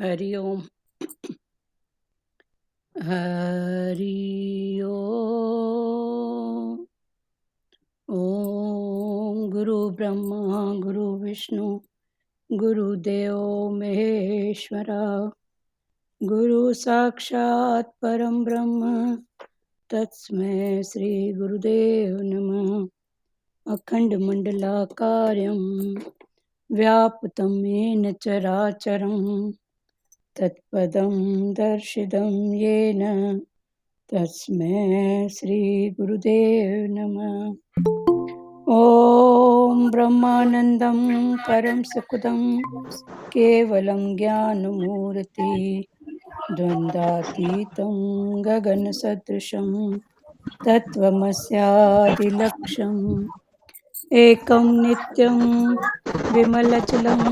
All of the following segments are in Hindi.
हरि ओम। हरि ओम। ओम गुरु ब्रह्मा गुरु विष्णु गुरुदेव महेश्वरा गुरु साक्षात् परम ब्रह्म तस्मै श्री गुरुदेव नमः। अखंड मंडलाकारं व्याप्तं येन चराचरं तत्पदं दर्शितं येन तस्मै श्री गुरुदेव नमः। ओम ब्रह्मानंदं परम सुखदं केवलं ज्ञानमूर्ति द्वंद्वातीतं गगनसदृशं तत्त्वमस्यादिलक्ष्यम् एकं नित्यं विमलचलं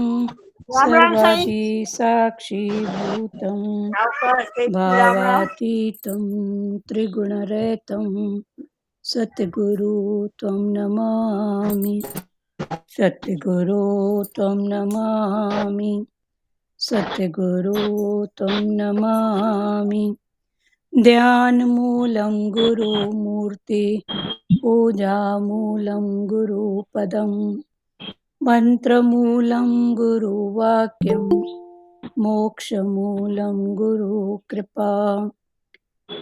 राम राम साईं। सर्वादिसाक्षिभूतं राम राम। भावातीतं त्रिगुणरहितं सद्गुरु त्वं नमामि। सद्गुरु त्वं नमामि। सद्गुरु त्वं नमामि। ध्यानमूलं गुरुमूर्ति पूजामूलं गुरुपदं मन्त्रमूलं गुरुवाक्यं मोक्षमूलं गुरुकृपा।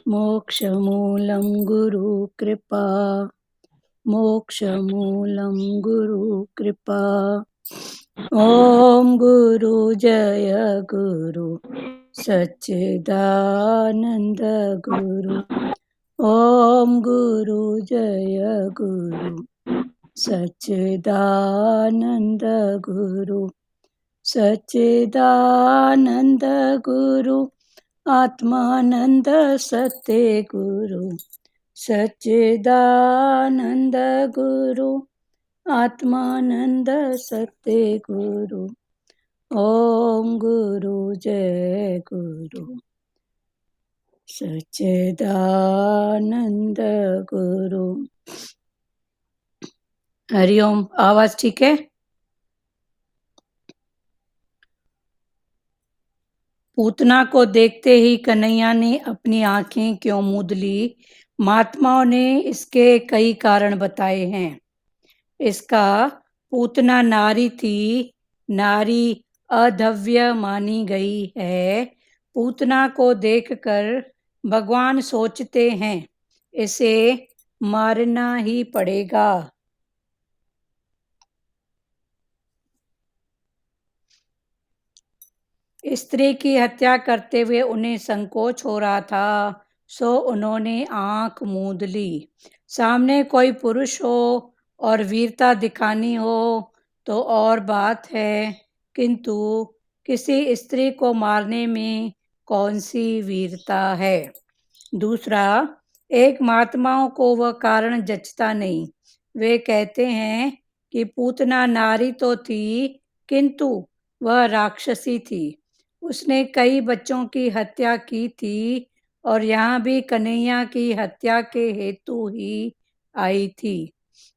मोक्षमूलं गुरुकृपा। मोक्षमूलं गुरुकृपा। ॐ गुरु जय गुरु सच्चिदानन्द गुरु। ॐ गुरु जय गुरु सच्चिदानन्द गुरु। सच्चिदानन्द गुरु आत्मानंद सत्य गुरु। सच्चिदानंद गुरु आत्मानंद सत्य गुरु। ओम गुरु जय गुरु सच्चिदानंद गुरु। हरिओम। आवाज ठीक है? पूतना को देखते ही कन्हैया ने अपनी आंखें क्यों मूंद ली? महात्माओं ने इसके कई कारण बताए हैं। इसका पूतना नारी थी, नारी अधव्य मानी गई है। पूतना को देखकर भगवान सोचते हैं इसे मारना ही पड़ेगा। स्त्री की हत्या करते हुए उन्हें संकोच हो रहा था, सो उन्होंने आंख मूंद ली। सामने कोई पुरुष हो और वीरता दिखानी हो तो और बात है, किंतु किसी स्त्री को मारने में कौन सी वीरता है? दूसरा, एक महात्माओं को वह कारण जचता नहीं। वे कहते हैं कि पूतना नारी तो थी, किंतु वह राक्षसी थी। उसने कई बच्चों की हत्या की थी और यहाँ भी कन्हैया की हत्या के हेतु ही आई थी।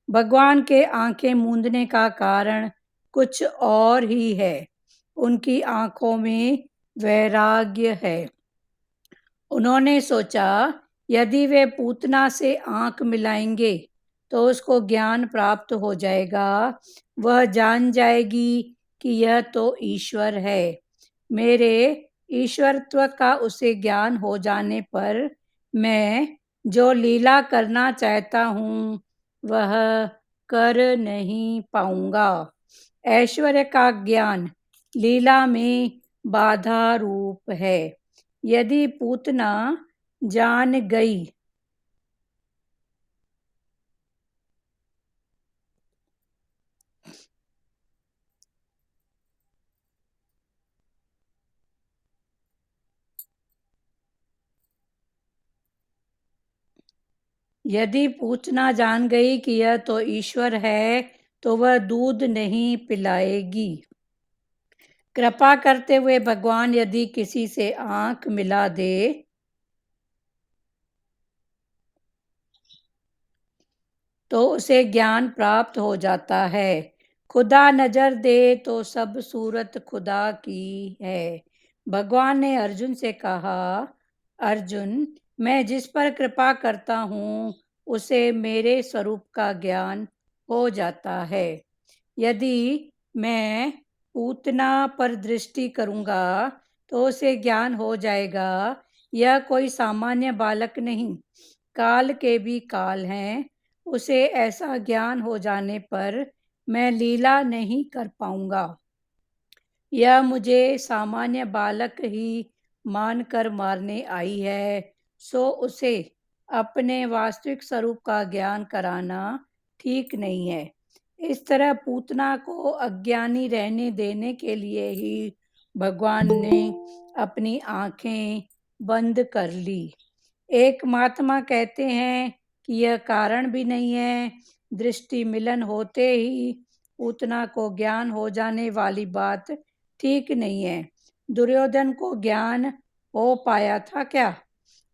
भगवान के आंखें मूंदने का कारण कुछ और ही है। उनकी आंखों में वैराग्य है। उन्होंने सोचा यदि वे पूतना से आंख मिलाएंगे तो उसको ज्ञान प्राप्त हो जाएगा। वह जान जाएगी कि यह तो ईश्वर है। मेरे ईश्वरत्व का उसे ज्ञान हो जाने पर मैं जो लीला करना चाहता हूँ वह कर नहीं पाऊंगा। ऐश्वर्य का ज्ञान लीला में बाधा रूप है। यदि पूतना जान गई यदि पूतना जान गई कि यह तो ईश्वर है तो वह दूध नहीं पिलाएगी। कृपा करते हुए भगवान यदि किसी से आंख मिला दे तो उसे ज्ञान प्राप्त हो जाता है। खुदा नजर दे तो सब सूरत खुदा की है। भगवान ने अर्जुन से कहा, अर्जुन, मैं जिस पर कृपा करता हूँ उसे मेरे स्वरूप का ज्ञान हो जाता है। यदि मैं पूतना पर दृष्टि करूँगा तो उसे ज्ञान हो जाएगा। यह कोई सामान्य बालक नहीं, काल के भी काल हैं। उसे ऐसा ज्ञान हो जाने पर मैं लीला नहीं कर पाऊंगा। यह मुझे सामान्य बालक ही मानकर मारने आई है, सो उसे अपने वास्तविक स्वरूप का ज्ञान कराना ठीक नहीं है। इस तरह पूतना को अज्ञानी रहने देने के लिए ही भगवान ने अपनी आंखें बंद कर ली। एक महात्मा कहते हैं कि यह कारण भी नहीं है। दृष्टि मिलन होते ही पूतना को ज्ञान हो जाने वाली बात ठीक नहीं है। दुर्योधन को ज्ञान हो पाया था क्या?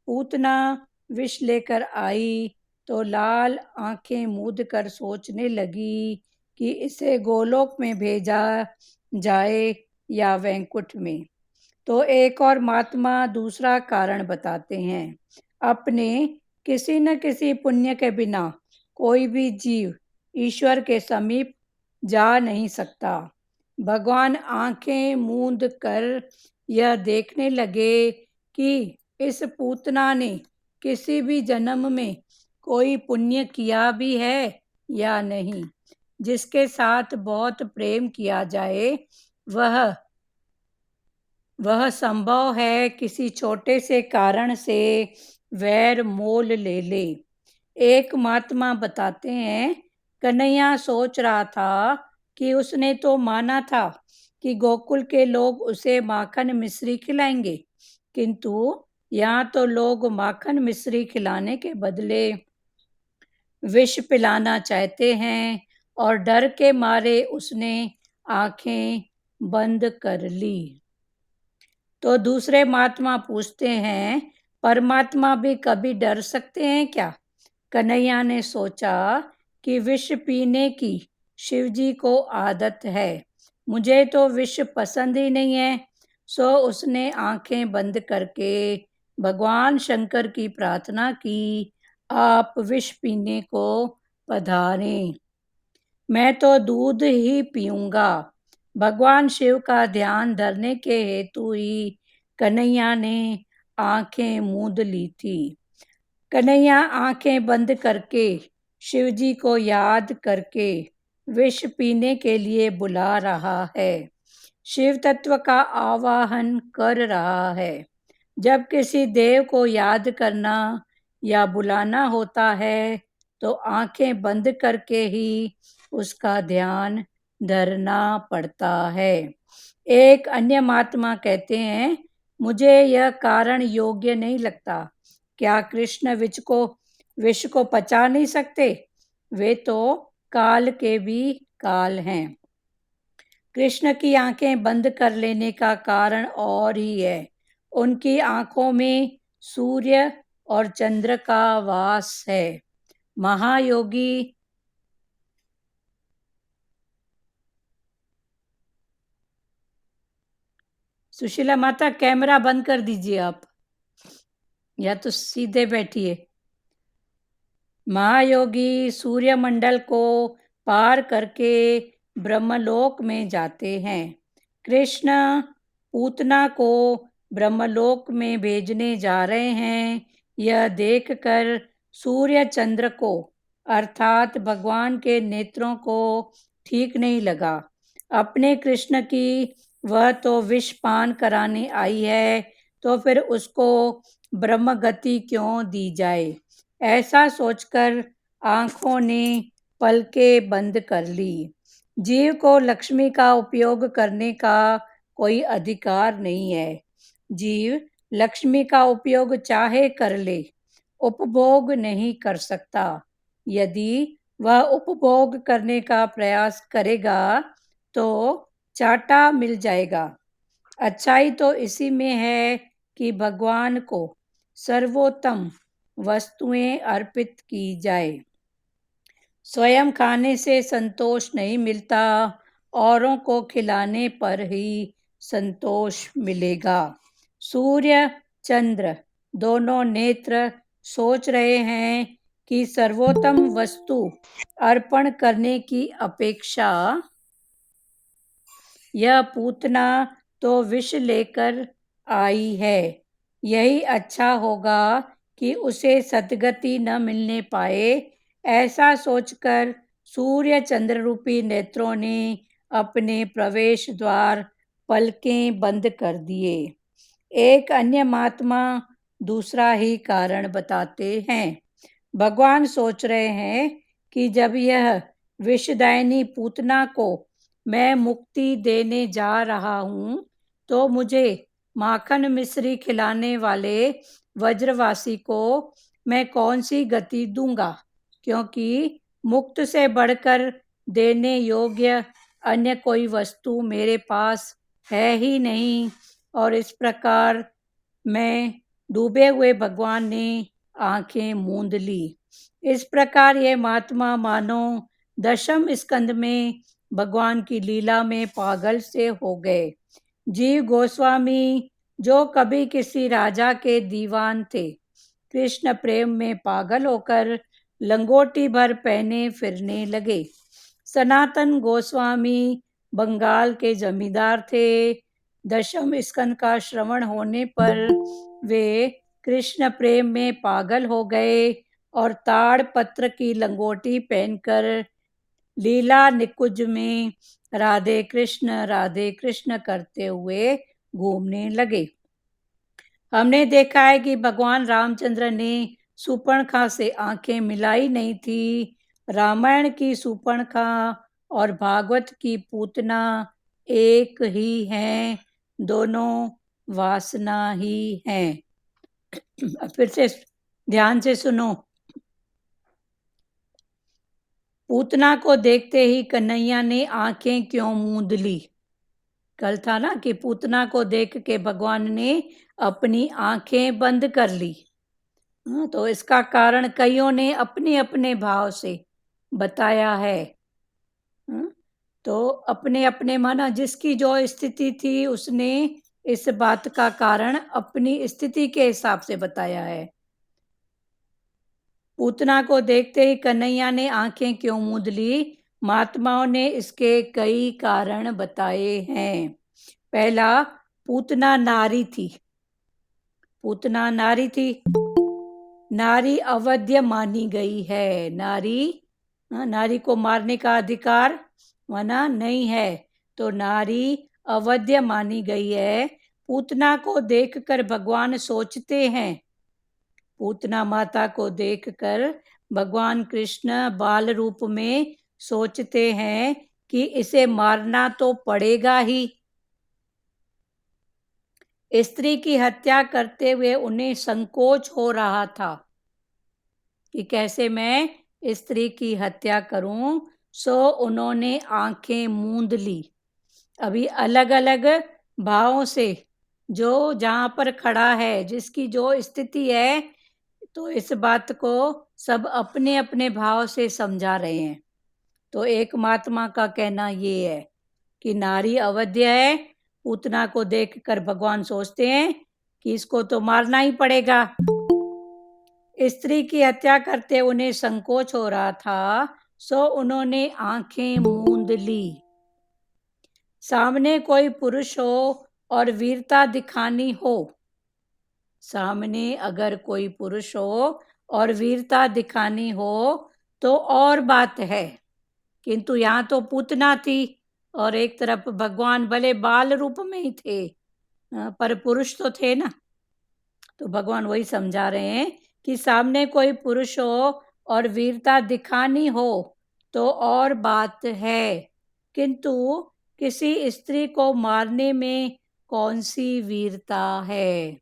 पूतना विष लेकर आई तो लाल आंखें मूंद कर सोचने लगी कि इसे गोलोक में भेजा जाए या वैकुंठ में। तो एक और महात्मा दूसरा कारण बताते हैं। अपने किसी न किसी पुण्य के बिना कोई भी जीव ईश्वर के समीप जा नहीं सकता। भगवान आंखें मूंद कर यह देखने लगे कि इस पूतना ने किसी भी जन्म में कोई पुण्य किया भी है या नहीं। जिसके साथ बहुत प्रेम किया जाए वह संभव है किसी छोटे से कारण से वैर मोल ले ले। एक महात्मा बताते हैं, कन्हैया सोच रहा था कि उसने तो माना था कि गोकुल के लोग उसे माखन मिश्री खिलाएंगे, किंतु यहाँ तो लोग माखन मिश्री खिलाने के बदले विष पिलाना चाहते हैं, और डर के मारे उसने आंखें बंद कर ली। तो दूसरे महात्मा पूछते हैं, परमात्मा भी कभी डर सकते हैं क्या? कन्हैया ने सोचा कि विष पीने की शिवजी को आदत है, मुझे तो विष पसंद ही नहीं है। सो उसने आंखें बंद करके भगवान शंकर की प्रार्थना की, आप विष पीने को पधारें, मैं तो दूध ही पीऊंगा। भगवान शिव का ध्यान धरने के हेतु ही कन्हैया ने आंखें मूंद ली थी। कन्हैया आंखें बंद करके शिवजी को याद करके विष पीने के लिए बुला रहा है, शिव तत्व का आवाहन कर रहा है। जब किसी देव को याद करना या बुलाना होता है तो आंखें बंद करके ही उसका ध्यान धरना पड़ता है। एक अन्य महात्मा कहते हैं, मुझे यह कारण योग्य नहीं लगता। क्या कृष्ण विष को पचा नहीं सकते? वे तो काल के भी काल हैं। कृष्ण की आंखें बंद कर लेने का कारण और ही है। उनकी आंखों में सूर्य और चंद्र का वास है। महायोगी सुशीला माता, कैमरा बंद कर दीजिए आप, या तो सीधे बैठिए। महायोगी सूर्यमंडल को पार करके ब्रह्मलोक में जाते हैं। कृष्ण पूतना को ब्रह्मलोक में भेजने जा रहे हैं। यह देखकर सूर्य चंद्र को अर्थात भगवान के नेत्रों को ठीक नहीं लगा। अपने कृष्ण की वह तो विष पान कराने आई है, तो फिर उसको ब्रह्म गति क्यों दी जाए? ऐसा सोचकर आंखों ने पलकें बंद कर ली। जीव को लक्ष्मी का उपयोग करने का कोई अधिकार नहीं है। जीव लक्ष्मी का उपयोग चाहे कर ले, उपभोग नहीं कर सकता। यदि वह उपभोग करने का प्रयास करेगा तो चाटा मिल जाएगा। अच्छाई तो इसी में है कि भगवान को सर्वोत्तम वस्तुएं अर्पित की जाए। स्वयं खाने से संतोष नहीं मिलता, औरों को खिलाने पर ही संतोष मिलेगा। सूर्य चंद्र दोनों नेत्र सोच रहे हैं कि सर्वोत्तम वस्तु अर्पण करने की अपेक्षा यह पूतना तो विष लेकर आई है, यही अच्छा होगा कि उसे सद्गति न मिलने पाए। ऐसा सोचकर सूर्य चंद्र रूपी नेत्रों ने अपने प्रवेश द्वार पलकें बंद कर दिए। एक अन्य महात्मा दूसरा ही कारण बताते हैं। भगवान सोच रहे हैं कि जब यह विषदायिनी पूतना को मैं मुक्ति देने जा रहा हूं, तो मुझे माखन मिश्री खिलाने वाले वज्रवासी को मैं कौन सी गति दूंगा, क्योंकि मुक्त से बढ़कर देने योग्य अन्य कोई वस्तु मेरे पास है ही नहीं। और इस प्रकार मैं डूबे हुए भगवान ने आंखें मूंद ली। इस प्रकार ये महात्मा मानो दशम स्कंद में भगवान की लीला में पागल से हो गए। जीव गोस्वामी जो कभी किसी राजा के दीवान थे, कृष्ण प्रेम में पागल होकर लंगोटी भर पहने फिरने लगे। सनातन गोस्वामी बंगाल के जमींदार थे। दशम स्कंद का श्रवण होने पर वे कृष्ण प्रेम में पागल हो गए और ताड़ पत्र की लंगोटी पहनकर लीला निकुंज में राधे कृष्ण करते हुए घूमने लगे। हमने देखा है कि भगवान रामचंद्र ने शूर्पणखा से आंखें मिलाई नहीं थी। रामायण की शूर्पणखा और भागवत की पूतना एक ही हैं, दोनों वासना ही हैं। फिर से ध्यान से सुनो। पूतना को देखते ही कन्हैया ने आंखें क्यों मूंद ली? कल था ना कि पूतना को देख के भगवान ने अपनी आंखें बंद कर ली। तो इसका कारण कईयों ने अपने अपने भाव से बताया है। तो अपने अपने माना जिसकी जो स्थिति थी उसने इस बात का कारण अपनी स्थिति के हिसाब से बताया है। पूतना को देखते ही कन्हैया ने आंखें क्यों मूंद ली? महात्माओं ने इसके कई कारण बताए हैं। पहला, पूतना नारी थी। पूतना नारी थी। नारी अवध्य मानी गई है। नारी को मारने का अधिकार माना नहीं है, तो नारी अवध्य मानी गई है। पूतना को देखकर भगवान सोचते हैं, पूतना माता को देखकर भगवान कृष्ण बाल रूप में सोचते हैं कि इसे मारना तो पड़ेगा ही। स्त्री की हत्या करते हुए उन्हें संकोच हो रहा था कि कैसे मैं स्त्री की हत्या करूं, सो उन्होंने आंखें मूंद ली। अभी अलग अलग भावों से जो जहां पर खड़ा है, जिसकी जो स्थिति है, तो इस बात को सब अपने अपने भाव से समझा रहे हैं। तो एक महात्मा का कहना ये है कि नारी अवध्य है। पूतना को देखकर भगवान सोचते हैं कि इसको तो मारना ही पड़ेगा। स्त्री की हत्या करते उन्हें संकोच हो रहा था, सो उन्होंने आंखें मूंद ली। सामने कोई पुरुष हो और वीरता दिखानी हो, सामने अगर कोई पुरुष हो और वीरता दिखानी हो तो और बात है, किंतु यहाँ तो पूतना थी और एक तरफ भगवान भले बाल रूप में ही थे, पर पुरुष तो थे ना। तो भगवान वही समझा रहे हैं कि सामने कोई पुरुष हो और वीरता दिखानी हो तो और बात है, किंतु किसी स्त्री को मारने में कौन सी वीरता है।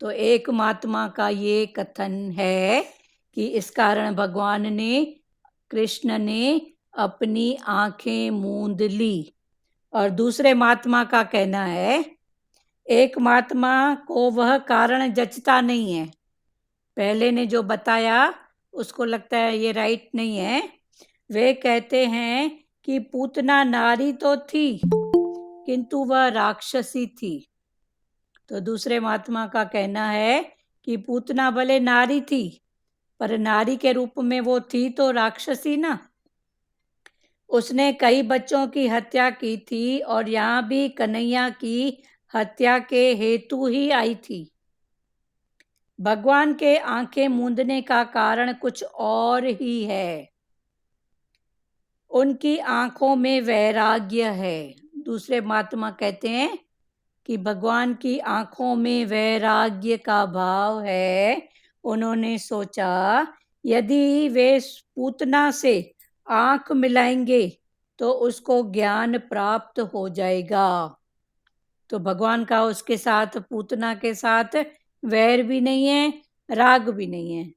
तो एक महात्मा का ये कथन है कि इस कारण भगवान ने, कृष्ण ने अपनी आंखें मूंद ली। और दूसरे महात्मा का कहना है, एक महात्मा को वह कारण जचता नहीं है। पहले ने जो बताया उसको लगता है ये राइट नहीं है। वे कहते हैं कि पूतना नारी तो थी, किंतु वह राक्षसी थी। तो दूसरे महात्मा का कहना है कि पूतना भले नारी थी, पर नारी के रूप में वो थी तो राक्षसी ना। उसने कई बच्चों की हत्या की थी और यहाँ भी कन्हैया की हत्या के हेतु ही आई थी। भगवान के आंखें मूंदने का कारण कुछ और ही है। उनकी आंखों में वैराग्य है। दूसरे महात्मा कहते हैं कि भगवान की आंखों में वैराग्य का भाव है। उन्होंने सोचा यदि वे पूतना से आंख मिलाएंगे तो उसको ज्ञान प्राप्त हो जाएगा। तो भगवान का उसके साथ, पूतना के साथ वैर भी नहीं है, राग भी नहीं है,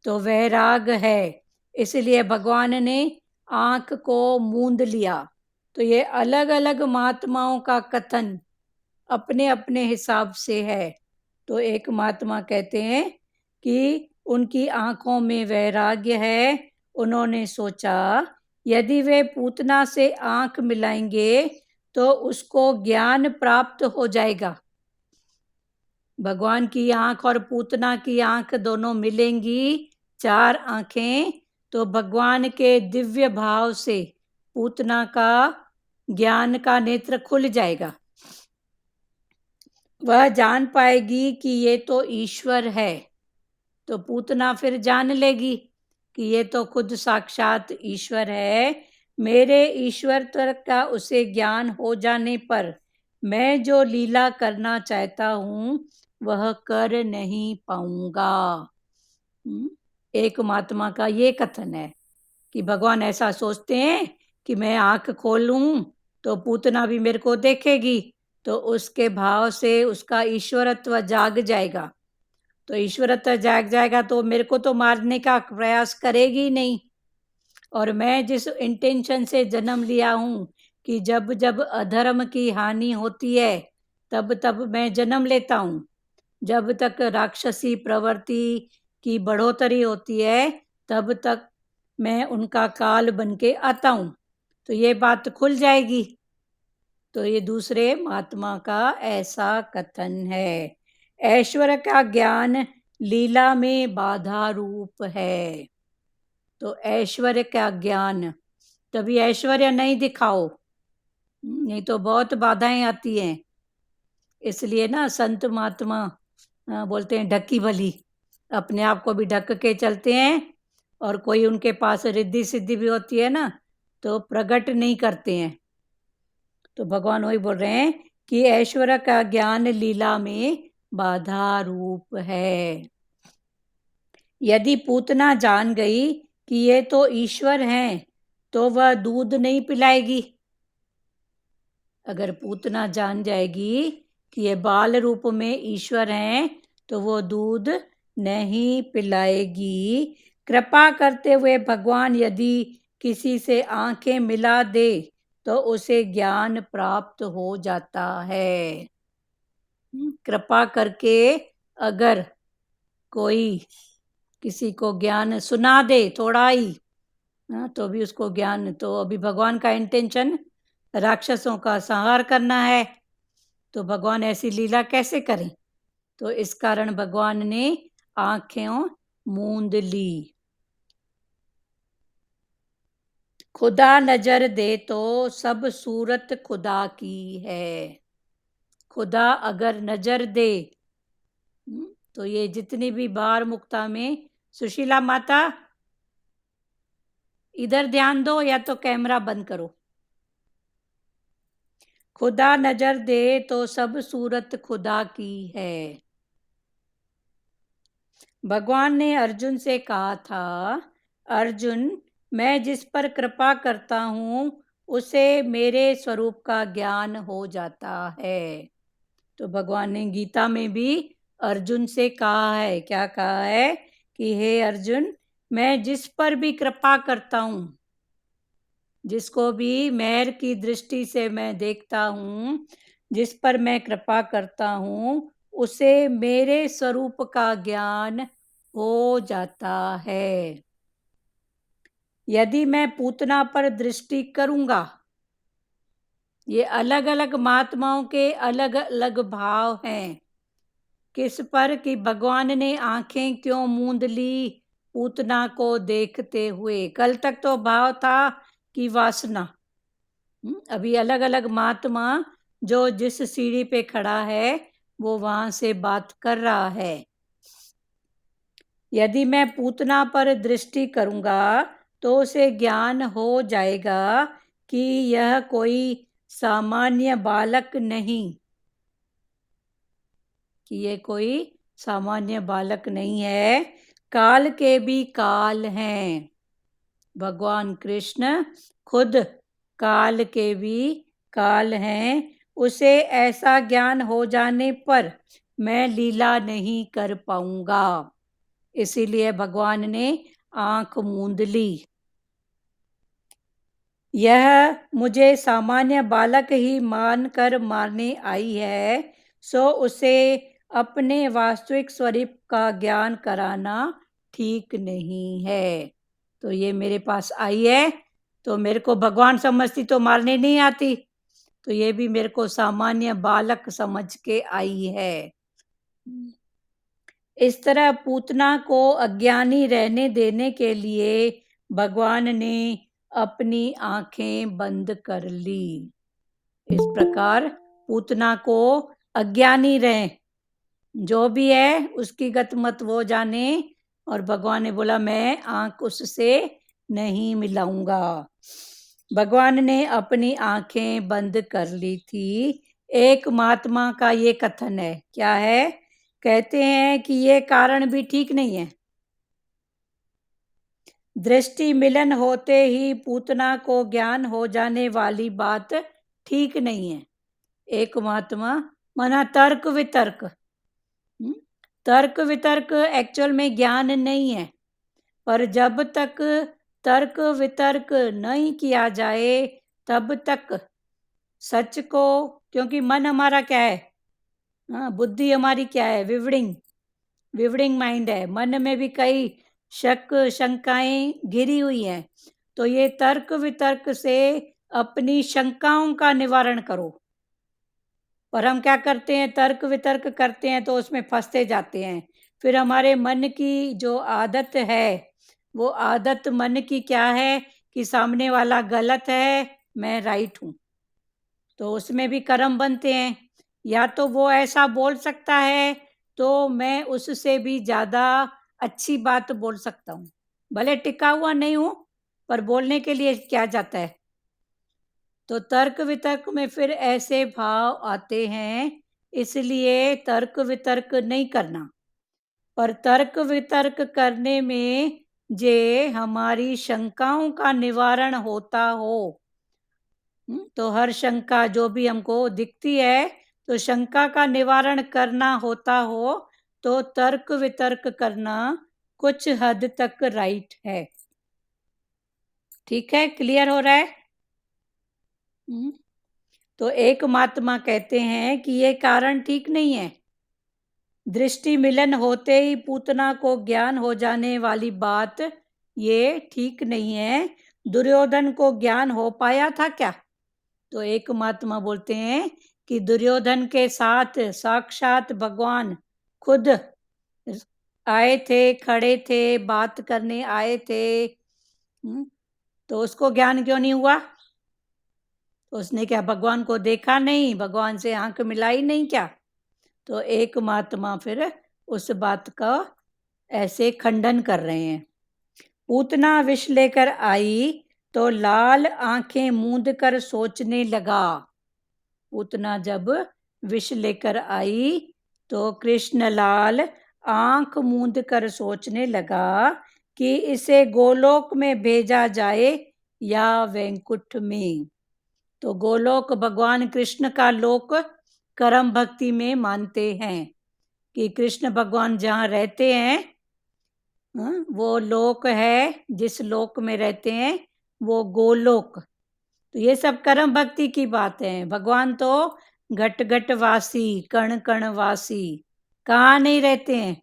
तो वैराग है, इसलिए भगवान ने आंख को मूंद लिया। तो ये अलग अलग महात्माओं का कथन अपने अपने हिसाब से है। तो एक महात्मा कहते हैं कि उनकी आंखों में वैराग्य है। उन्होंने सोचा यदि वे पूतना से आंख मिलाएंगे तो उसको ज्ञान प्राप्त हो जाएगा। भगवान की आंख और पूतना की आंख दोनों मिलेंगी, 4 आंखें, तो भगवान के दिव्य भाव से पूतना का ज्ञान का नेत्र खुल जाएगा। वह जान पाएगी कि ये तो ईश्वर है। तो पूतना फिर जान लेगी कि ये तो खुद साक्षात ईश्वर है। मेरे ईश्वर का उसे ज्ञान हो जाने पर मैं जो लीला करना चाहता हूँ वह कर नहीं पाऊंगा। एक महात्मा का ये कथन है कि भगवान ऐसा सोचते हैं कि मैं आंख खोलूं तो पूतना भी मेरे को देखेगी, तो उसके भाव से उसका ईश्वरत्व जाग जाएगा। तो ईश्वरत्व जाग जाएगा तो मेरे को तो मारने का प्रयास करेगी नहीं। और मैं जिस इंटेंशन से जन्म लिया हूँ कि जब जब अधर्म की हानि होती है तब तब मैं जन्म लेता हूँ, जब तक राक्षसी प्रवृत्ति की बढ़ोतरी होती है तब तक मैं उनका काल बन के आता हूँ, तो ये बात खुल जाएगी। तो ये दूसरे महात्मा का ऐसा कथन है। ऐश्वर्य का ज्ञान लीला में बाधा रूप है। तो ऐश्वर्य का ज्ञान, तभी ऐश्वर्य नहीं दिखाओ, नहीं तो बहुत बाधाएं आती हैं। इसलिए ना संत महात्मा बोलते हैं ढकी भली, अपने आप को भी ढक के चलते हैं, और कोई उनके पास रिद्धि सिद्धि भी होती है ना तो प्रकट नहीं करते हैं। तो भगवान वही बोल रहे हैं कि ऐश्वर्य का ज्ञान लीला में बाधा रूप है। यदि पूतना जान गई कि ये तो ईश्वर हैं तो वह दूध नहीं पिलाएगी। अगर पूतना जान जाएगी कि ये बाल रूप में ईश्वर हैं तो वो दूध नहीं पिलाएगी। कृपा करते हुए भगवान यदि किसी से आंखें मिला दे तो उसे ज्ञान प्राप्त हो जाता है। कृपा करके अगर कोई किसी को ज्ञान सुना दे थोड़ा ही, तो भी उसको ज्ञान, तो अभी भगवान का इंटेंशन राक्षसों का संहार करना है, तो भगवान ऐसी लीला कैसे करें। तो इस कारण भगवान ने आंखें मूंद ली। खुदा नजर दे तो सब सूरत खुदा की है। खुदा अगर नजर दे तो ये जितनी भी बार मुक्ता में, सुशीला माता इधर ध्यान दो या तो कैमरा बंद करो। खुदा नजर दे तो सब सूरत खुदा की है। भगवान ने अर्जुन से कहा था, अर्जुन मैं जिस पर कृपा करता हूँ उसे मेरे स्वरूप का ज्ञान हो जाता है। तो भगवान ने गीता में भी अर्जुन से कहा है, क्या कहा है कि हे अर्जुन, मैं जिस पर भी कृपा करता हूँ, जिसको भी मेहर की दृष्टि से मैं देखता हूँ, जिस पर मैं कृपा करता हूँ उसे मेरे स्वरूप का ज्ञान हो जाता है। यदि मैं पूतना पर दृष्टि करूंगा, ये अलग अलग महात्माओं के अलग अलग भाव हैं। किस पर कि भगवान ने आंखें क्यों मूंद ली पूतना को देखते हुए। कल तक तो भाव था कि वासना। अभी अलग अलग महात्मा जो जिस सीढ़ी पे खड़ा है वो वहां से बात कर रहा है। यदि मैं पूतना पर दृष्टि करूंगा तो उसे ज्ञान हो जाएगा कि यह कोई सामान्य बालक नहीं, कि ये कोई सामान्य बालक नहीं है, काल के भी काल हैं। भगवान कृष्ण खुद काल के भी काल हैं। उसे ऐसा ज्ञान हो जाने पर मैं लीला नहीं कर पाऊंगा, इसीलिए भगवान ने आंख मूंद ली। यह मुझे सामान्य बालक ही मानकर मारने आई है, सो उसे अपने वास्तविक स्वरूप का ज्ञान कराना ठीक नहीं है। तो ये मेरे पास आई है तो मेरे को भगवान समझती तो मारने नहीं आती, तो ये भी मेरे को सामान्य बालक समझ के आई है। इस तरह पूतना को अज्ञानी रहने देने के लिए भगवान ने अपनी आंखें बंद कर ली। इस प्रकार पूतना को अज्ञानी रहे, जो भी है उसकी गत मत वो जाने, और भगवान ने बोला मैं आंख उससे नहीं मिलाऊंगा। भगवान ने अपनी आंखें बंद कर ली थी। एक महात्मा का ये कथन है, क्या है? कहते हैं कि ये कारण भी ठीक नहीं है। दृष्टि मिलन होते ही पूतना को ज्ञान हो जाने वाली बात ठीक नहीं है। एक महात्मा माना तर्क वितर्क, तर्क वितर्क एक्चुअल में ज्ञान नहीं है, पर जब तक तर्क वितर्क नहीं किया जाए तब तक सच को, क्योंकि मन हमारा क्या है, बुद्धि हमारी क्या है, विवरिंग माइंड है। मन में भी कई शक शंकाएं घिरी हुई हैं, तो ये तर्क वितर्क से अपनी शंकाओं का निवारण करो। पर हम क्या करते हैं, तर्क वितर्क करते हैं तो उसमें फंसते जाते हैं। फिर हमारे मन की जो आदत है, वो आदत मन की क्या है कि सामने वाला गलत है, मैं राइट हूं, तो उसमें भी कर्म बनते हैं। या तो वो ऐसा बोल सकता है तो मैं उससे भी ज़्यादा अच्छी बात बोल सकता हूँ, भले टिका हुआ नहीं हूँ पर बोलने के लिए क्या जाता है। तो तर्क वितर्क में फिर ऐसे भाव आते हैं, इसलिए तर्क वितर्क नहीं करना। पर तर्क वितर्क करने में जे हमारी शंकाओं का निवारण होता हो, तो हर शंका जो भी हमको दिखती है तो शंका का निवारण करना होता हो तो तर्क वितर्क करना कुछ हद तक राइट है। ठीक है, क्लियर हो रहा है? तो एक महात्मा कहते हैं कि ये कारण ठीक नहीं है। दृष्टि मिलन होते ही पूतना को ज्ञान हो जाने वाली बात ये ठीक नहीं है। दुर्योधन को ज्ञान हो पाया था क्या? तो एक महात्मा बोलते हैं कि दुर्योधन के साथ साक्षात भगवान खुद आए थे, खड़े थे, बात करने आए थे, तो उसको ज्ञान क्यों नहीं हुआ? तो उसने क्या भगवान को देखा नहीं, भगवान से आंख मिलाई नहीं क्या? तो एक महात्मा फिर उस बात का ऐसे खंडन कर रहे हैं। पूतना विष लेकर आई तो लाल आंखें मूंद कर सोचने लगा। पूतना जब विष लेकर आई तो कृष्णलाल आंख मूंद कर सोचने लगा कि इसे गोलोक में भेजा जाए या वैकुंठ में। तो गोलोक भगवान कृष्ण का लोक कर्म भक्ति में मानते हैं कि कृष्ण भगवान जहाँ रहते हैं, वो लोक है, जिस लोक में रहते हैं वो गोलोक। तो ये सब कर्म भक्ति की बात है। भगवान तो घट घट वासी, कण कण वासी, कहाँ नहीं रहते हैं।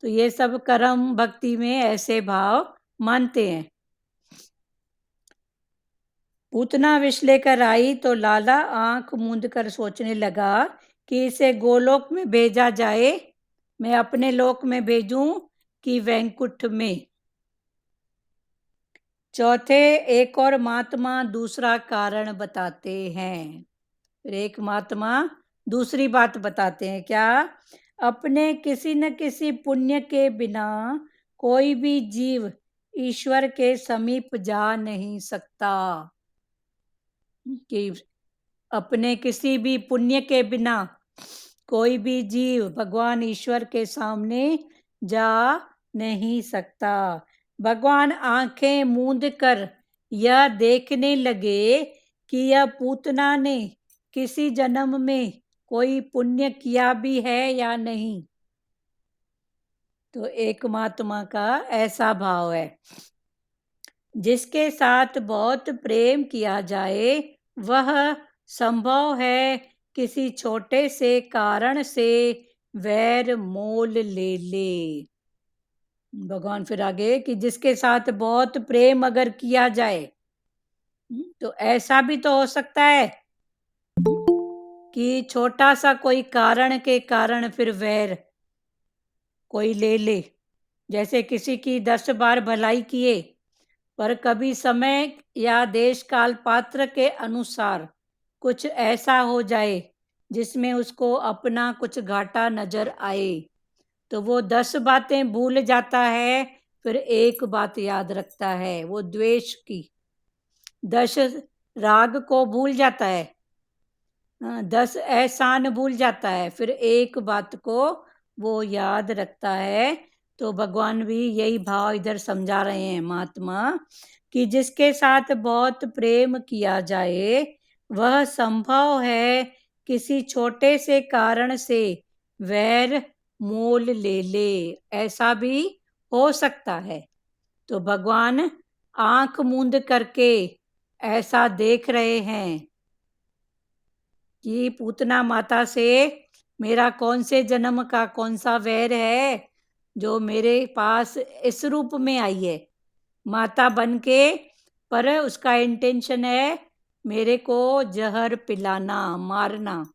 तो ये सब कर्म भक्ति में ऐसे भाव मानते हैं। पूतना विष लेकर आई तो लाला आंख मूंद कर सोचने लगा कि इसे गोलोक में भेजा जाए, मैं अपने लोक में भेजूं कि वैकुंठ में। चौथे एक और महात्मा दूसरा कारण बताते हैं। फिर एक महात्मा दूसरी बात बताते हैं, क्या? अपने किसी न किसी पुण्य के बिना कोई भी जीव ईश्वर के समीप जा नहीं सकता। कि अपने किसी भी पुण्य के बिना कोई भी जीव भगवान ईश्वर के सामने जा नहीं सकता। भगवान आंखें मूंद कर यह देखने लगे कि यह पूतना ने किसी जन्म में कोई पुण्य किया भी है या नहीं। तो एक महात्मा का ऐसा भाव है, जिसके साथ बहुत प्रेम किया जाए वह संभव है किसी छोटे से कारण से वैर मोल ले ले। भगवान फिर आगे कि जिसके साथ बहुत प्रेम अगर किया जाए तो ऐसा भी तो हो सकता है कि छोटा सा कोई कारण के कारण फिर वैर कोई ले ले। जैसे किसी की 10 बार भलाई किए पर कभी समय या देश काल पात्र के अनुसार कुछ ऐसा हो जाए जिसमें उसको अपना कुछ घाटा नजर आए तो वो 10 बातें भूल जाता है, फिर एक बात याद रखता है, वो द्वेष की 10 राग को भूल जाता है, 10 एहसान भूल जाता है, फिर एक बात को वो याद रखता है। तो भगवान भी यही भाव इधर समझा रहे हैं महात्मा कि जिसके साथ बहुत प्रेम किया जाए वह संभव है किसी छोटे से कारण से वैर मोल ले ले, ऐसा भी हो सकता है। तो भगवान आंख मूंद करके ऐसा देख रहे हैं कि पूतना माता से मेरा कौन से जन्म का कौन सा वैर है जो मेरे पास इस रूप में आई है माता बन के, पर उसका इंटेंशन है मेरे को जहर पिलाना, मारना।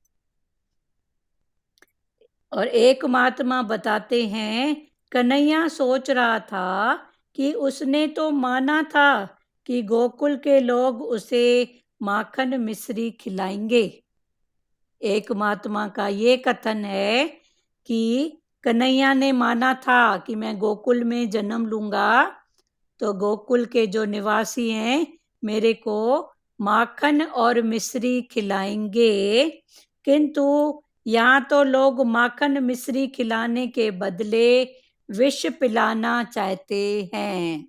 और एक महात्मा बताते हैं कन्हैया सोच रहा था कि उसने तो माना था कि गोकुल के लोग उसे माखन मिश्री खिलाएंगे। एक महात्मा का ये कथन है कि कन्हैया ने माना था कि मैं गोकुल में जन्म लूंगा तो गोकुल के जो निवासी हैं मेरे को माखन और मिश्री खिलाएंगे, किंतु यहाँ तो लोग माखन मिश्री खिलाने के बदले विष पिलाना चाहते हैं।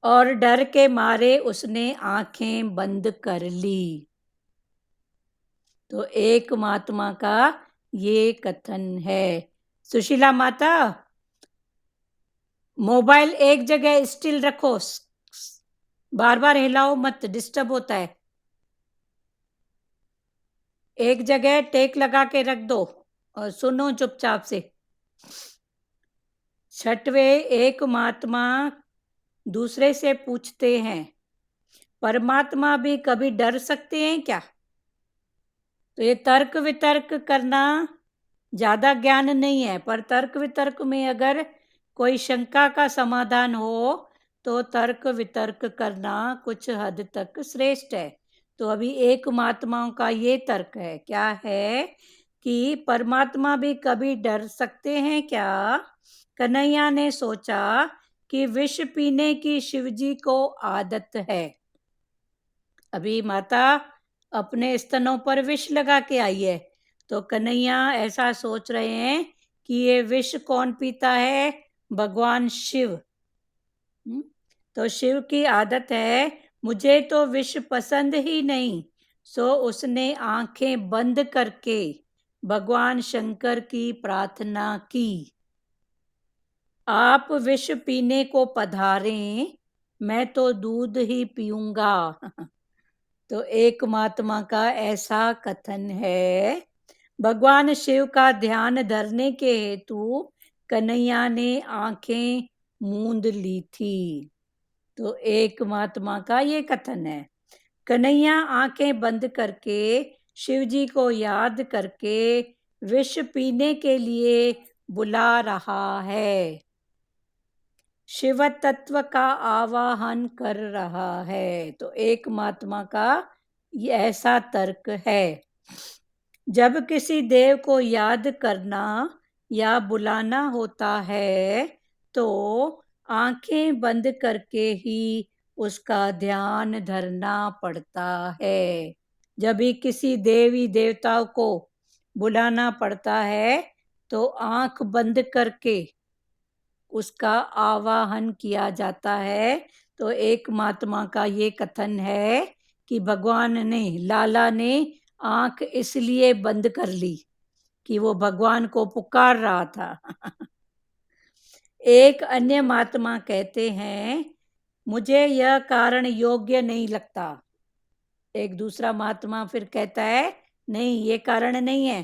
और डर के मारे उसने आंखें बंद कर ली। तो एक महात्मा का ये कथन है। सुशीला माता, मोबाइल एक जगह स्टिल रखो, बार बार हिलाओ मत, डिस्टर्ब होता है। एक जगह टेक लगा के रख दो और सुनो चुपचाप से। छठवें एक महात्मा दूसरे से पूछते हैं, परमात्मा भी कभी डर सकते हैं क्या? तो ये तर्क वितर्क करना ज्यादा ज्ञान नहीं है, पर तर्क वितर्क में अगर कोई शंका का समाधान हो तो तर्क वितर्क करना कुछ हद तक श्रेष्ठ है। तो अभी एक महात्माओं का ये तर्क है, क्या है कि परमात्मा भी कभी डर सकते हैं क्या? कन्हैया ने सोचा कि विष पीने की शिवजी को आदत है। अभी माता अपने स्तनों पर विष लगा के आई है तो कन्हैया ऐसा सोच रहे हैं कि ये विष कौन पीता है? भगवान शिव। तो शिव की आदत है मुझे तो विष पसंद ही नहीं, सो उसने आंखें बंद करके भगवान शंकर की प्रार्थना की, आप विष पीने को पधारें, मैं तो दूध ही पीऊंगा। तो एक महात्मा का ऐसा कथन है। भगवान शिव का ध्यान धरने के हेतु कन्हैया ने आंखें मूंद ली थी। तो एक महात्मा का ये कथन है। कन्हैया आंखें बंद करके शिव जी को याद करके विष पीने के लिए बुला रहा है, शिव तत्व का आवाहन कर रहा है। तो एक महात्मा का ये ऐसा तर्क है। जब किसी देव को याद करना या बुलाना होता है तो आंखें बंद करके ही उसका ध्यान धरना पड़ता है। जब भी किसी देवी देवताओं को बुलाना पड़ता है तो आंख बंद करके उसका आवाहन किया जाता है। तो एक महात्मा का ये कथन है कि भगवान ने, लाला ने आंख इसलिए बंद कर ली कि वो भगवान को पुकार रहा था। एक अन्य महात्मा कहते हैं, मुझे यह कारण योग्य नहीं लगता। एक दूसरा महात्मा फिर कहता है, नहीं ये कारण नहीं है।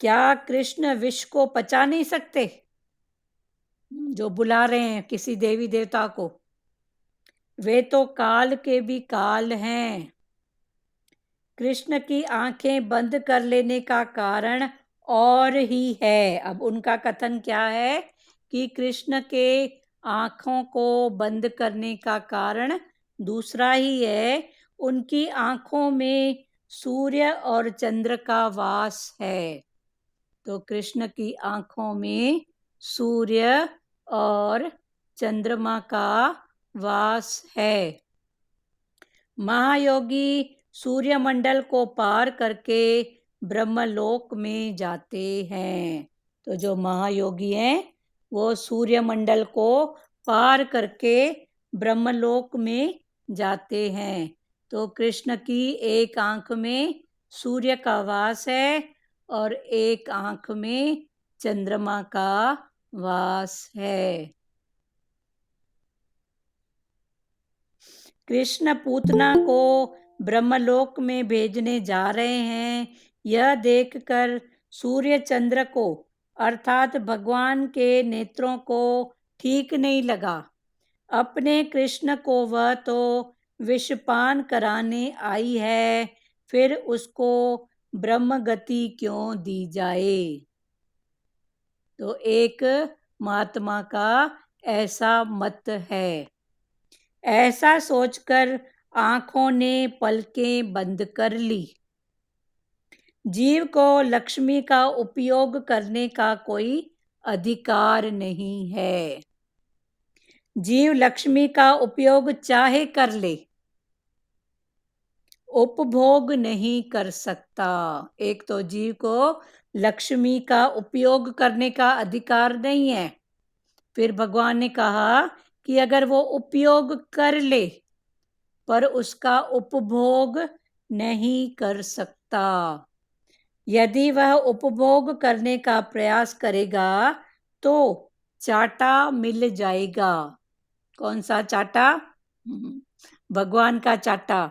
क्या कृष्ण विष को पचा नहीं सकते जो बुला रहे हैं किसी देवी देवता को? वे तो काल के भी काल हैं। कृष्ण की आंखें बंद कर लेने का कारण और ही है। अब उनका कथन क्या है कि कृष्ण के आंखों को बंद करने का कारण दूसरा ही है। उनकी आंखों में सूर्य और चंद्र का वास है। तो कृष्ण की आंखों में सूर्य और चंद्रमा का वास है। महायोगी सूर्यमंडल को पार करके ब्रह्मलोक में जाते हैं। तो जो महायोगी हैं वो सूर्यमंडल को पार करके ब्रह्मलोक में जाते हैं। तो कृष्ण की एक आंख में सूर्य का वास है और एक आंख में चंद्रमा का वास है। कृष्ण पूतना को ब्रह्मलोक में भेजने जा रहे हैं। यह देखकर सूर्य चंद्र को अर्थात भगवान के नेत्रों को ठीक नहीं लगा। अपने कृष्ण को वह तो विषपान कराने आई है, फिर उसको ब्रह्म गति क्यों दी जाए? तो एक महात्मा का ऐसा मत है। ऐसा सोचकर आंखों ने पलकें बंद कर ली। जीव को लक्ष्मी का उपयोग करने का कोई अधिकार नहीं है। जीव लक्ष्मी का उपयोग चाहे कर ले, उपभोग नहीं कर सकता। एक तो जीव को लक्ष्मी का उपयोग करने का अधिकार नहीं है। फिर भगवान ने कहा कि अगर वो उपयोग कर ले पर उसका उपभोग नहीं कर सकता। यदि वह उपभोग करने का प्रयास करेगा तो चाटा मिल जाएगा। कौन सा चाटा? भगवान का चाटा।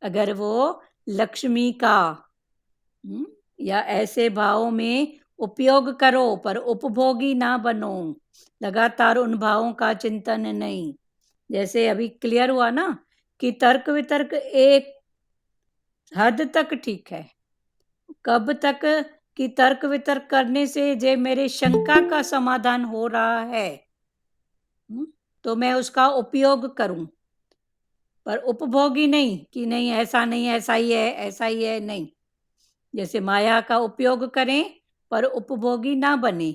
अगर वो लक्ष्मी का या ऐसे भावों में उपयोग करो पर उपभोगी ना बनो, लगातार उन भावों का चिंतन नहीं। जैसे अभी क्लियर हुआ ना कि तर्क वितर्क एक हद तक ठीक है। कब तक कि तर्क वितर्क करने से जे मेरे शंका का समाधान हो रहा है तो मैं उसका उपयोग करूं, पर उपभोगी नहीं कि नहीं ऐसा नहीं, ऐसा ही है, ऐसा ही है, नहीं। जैसे माया का उपयोग करें पर उपभोगी ना बने।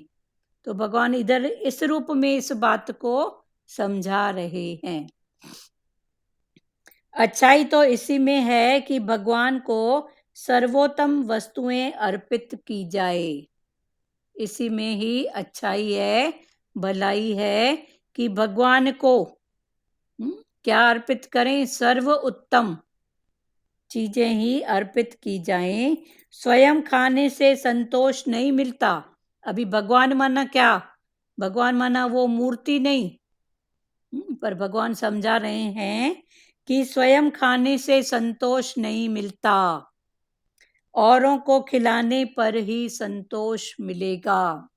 तो भगवान इधर इस रूप में इस बात को समझा रहे हैं। अच्छाई तो इसी में है कि भगवान को सर्वोत्तम वस्तुएं अर्पित की जाए। इसी में ही अच्छाई है, भलाई है कि भगवान को क्या अर्पित करें? सर्व उत्तम चीजें ही अर्पित की जाएं। स्वयं खाने से संतोष नहीं मिलता। अभी भगवान माना क्या? भगवान माना वो मूर्ति नहीं, पर भगवान समझा रहे हैं कि स्वयं खाने से संतोष नहीं मिलता, औरों को खिलाने पर ही संतोष मिलेगा।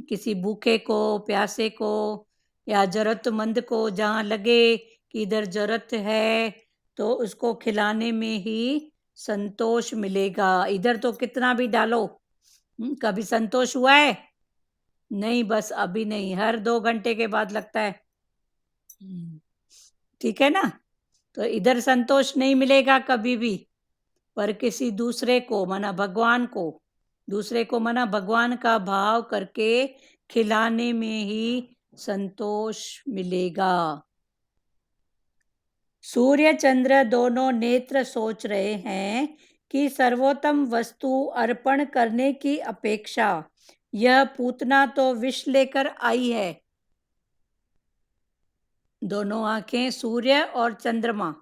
किसी भूखे को, प्यासे को या जरूरतमंद को जहाँ लगे कि इधर जरूरत है तो उसको खिलाने में ही संतोष मिलेगा। इधर तो कितना भी डालो, कभी संतोष हुआ है? नहीं, बस अभी नहीं, हर 2 घंटे के बाद लगता है। ठीक है ना? तो इधर संतोष नहीं मिलेगा कभी भी, पर किसी दूसरे को माना भगवान को, दूसरे को माना भगवान का भाव करके खिलाने में ही संतोष मिलेगा। सूर्य चंद्र दोनों नेत्र सोच रहे हैं कि सर्वोत्तम वस्तु अर्पण करने की अपेक्षा यह पूतना तो विष लेकर आई है। दोनों आंखें सूर्य और चंद्रमा।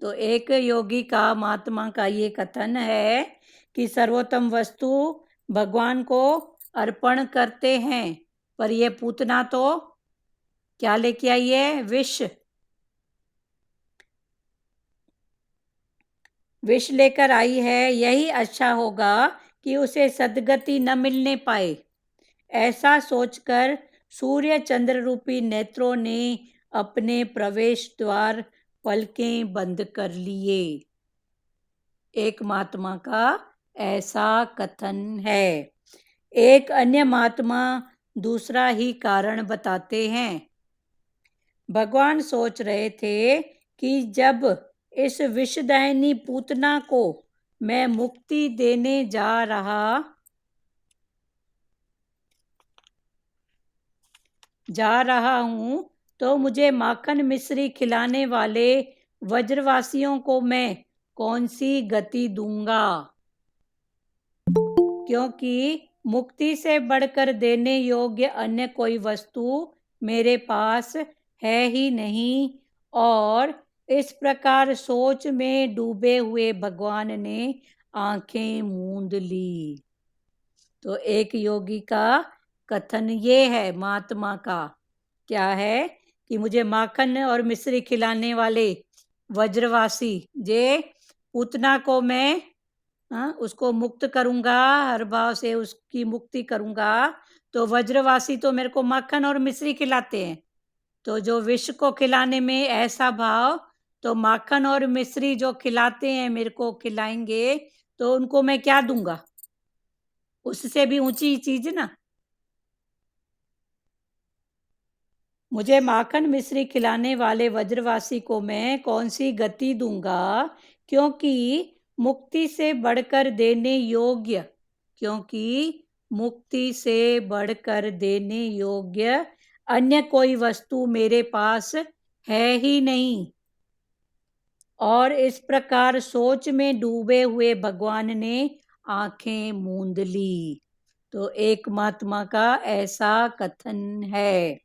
तो एक योगी का, महात्मा का ये कथन है कि सर्वोत्तम वस्तु भगवान को अर्पण करते हैं, पर ये पूतना तो क्या लेके आई है? विष। विष लेकर आई है। यही अच्छा होगा कि उसे सद्गति न मिलने पाए। ऐसा सोचकर सूर्य चंद्र रूपी नेत्रों ने अपने प्रवेश द्वार पलकें बंद कर लिए। एक महात्मा का ऐसा कथन है। एक अन्य महात्मा दूसरा ही कारण बताते हैं। भगवान सोच रहे थे कि जब इस विषदायिनी पूतना को मैं मुक्ति देने जा रहा हूं तो मुझे माखन मिश्री खिलाने वाले वज्रवासियों को मैं कौन सी गति दूंगा, क्योंकि मुक्ति से बढ़कर देने योग्य अन्य कोई वस्तु मेरे पास है ही नहीं। और इस प्रकार सोच में डूबे हुए भगवान ने आंखें मूंद ली। तो एक योगी का कथन ये है, महात्मा का क्या है कि मुझे माखन और मिश्री खिलाने वाले वज्रवासी जे पूतना को मैं उसको मुक्त करूंगा, हर भाव से उसकी मुक्ति करूंगा। तो वज्रवासी तो मेरे को माखन और मिश्री खिलाते हैं, तो जो विष को खिलाने में ऐसा भाव, तो माखन और मिश्री जो खिलाते हैं मेरे को खिलाएंगे तो उनको मैं क्या दूंगा? उससे भी ऊंची चीज ना। मुझे माखन मिश्री खिलाने वाले वज्रवासी को मैं कौन सी गति दूंगा, क्योंकि मुक्ति से बढ़कर देने योग्य, अन्य कोई वस्तु मेरे पास है ही नहीं। और इस प्रकार सोच में डूबे हुए भगवान ने आंखें मूंद ली। तो एक महात्मा का ऐसा कथन है।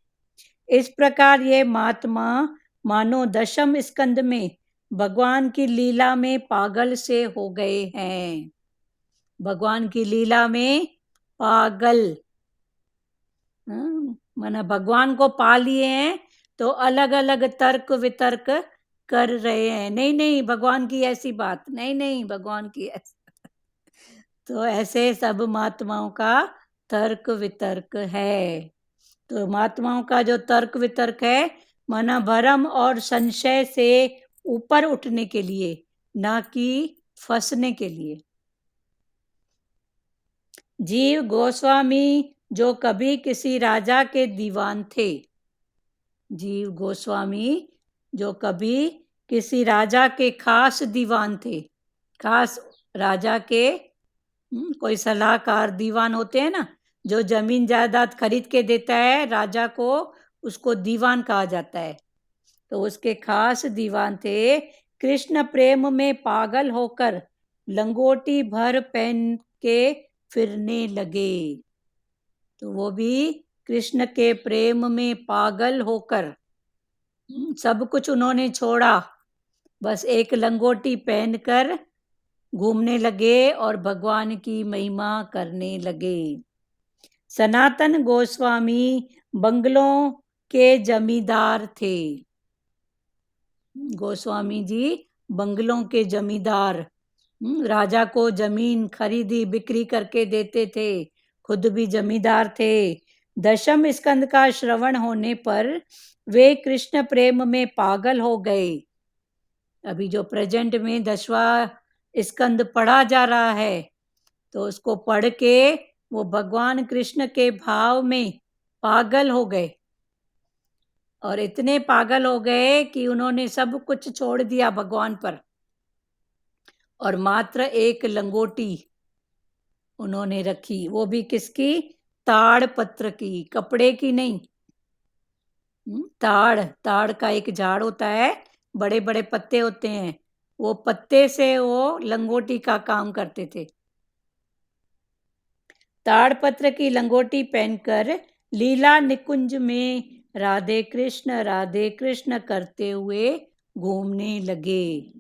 इस प्रकार ये महात्मा मानो दशम स्कंद में भगवान की लीला में पागल से हो गए हैं। भगवान की लीला में पागल, माना भगवान को पा लिए हैं तो अलग अलग तर्क वितर्क कर रहे हैं। नहीं भगवान की ऐसी बात नहीं, भगवान की ऐसी। तो ऐसे सब महात्माओं का तर्क वितर्क है। तो महात्माओं का जो तर्क वितर्क है, माना भरम और संशय से ऊपर उठने के लिए, ना कि फंसने के लिए। जीव गोस्वामी जो कभी किसी राजा के दीवान थे, जीव गोस्वामी जो कभी किसी राजा के खास दीवान थे, खास राजा के कोई सलाहकार दीवान होते हैं ना, जो जमीन जायदाद खरीद के देता है राजा को, उसको दीवान कहा जाता है। तो उसके खास दीवान थे। कृष्ण प्रेम में पागल होकर लंगोटी भर पहन के फिरने लगे। तो वो भी कृष्ण के प्रेम में पागल होकर सब कुछ उन्होंने छोड़ा, बस एक लंगोटी पहनकर घूमने लगे और भगवान की महिमा करने लगे। सनातन गोस्वामी बंगलों के जमींदार थे। गोस्वामी जी बंगलों के जमींदार, राजा को जमीन खरीदी बिक्री करके देते थे, खुद भी जमींदार थे। दशम स्कंद का श्रवण होने पर वे कृष्ण प्रेम में पागल हो गए। अभी जो प्रेजेंट में 10वां स्कंद पढ़ा जा रहा है, तो उसको पढ़ के वो भगवान कृष्ण के भाव में पागल हो गए, और इतने पागल हो गए कि उन्होंने सब कुछ छोड़ दिया भगवान पर, और मात्र एक लंगोटी उन्होंने रखी, वो भी किसकी? ताड़ पत्र की, कपड़े की नहीं। ताड़ का एक झाड़ होता है, बड़े बड़े पत्ते होते हैं, वो पत्ते से वो लंगोटी का काम करते थे। ताड़ पत्र की लंगोटी पहनकर लीला निकुंज में राधे कृष्ण करते हुए घूमने लगे।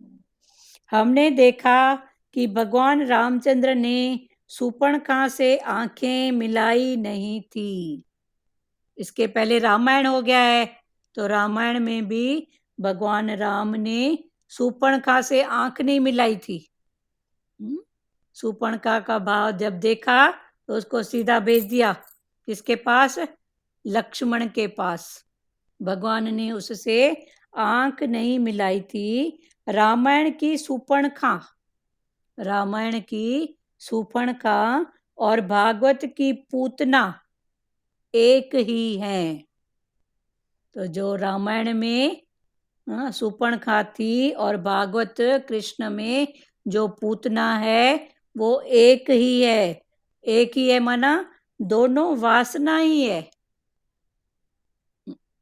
हमने देखा कि भगवान रामचंद्र ने शूर्पणखा से आंखें मिलाई नहीं थी। इसके पहले रामायण हो गया है, तो रामायण में भी भगवान राम ने शूर्पणखा से आंख नहीं मिलाई थी। शूर्पणखा का भाव जब देखा तो उसको सीधा भेज दिया किसके पास? लक्ष्मण के पास। भगवान ने उससे आंख नहीं मिलाई थी। रामायण की शूर्पणखा और भागवत की पूतना एक ही है। तो जो रामायण में शूर्पणखा थी और भागवत कृष्ण में जो पूतना है, वो एक ही है। एक ही है माना दोनों वासना ही है,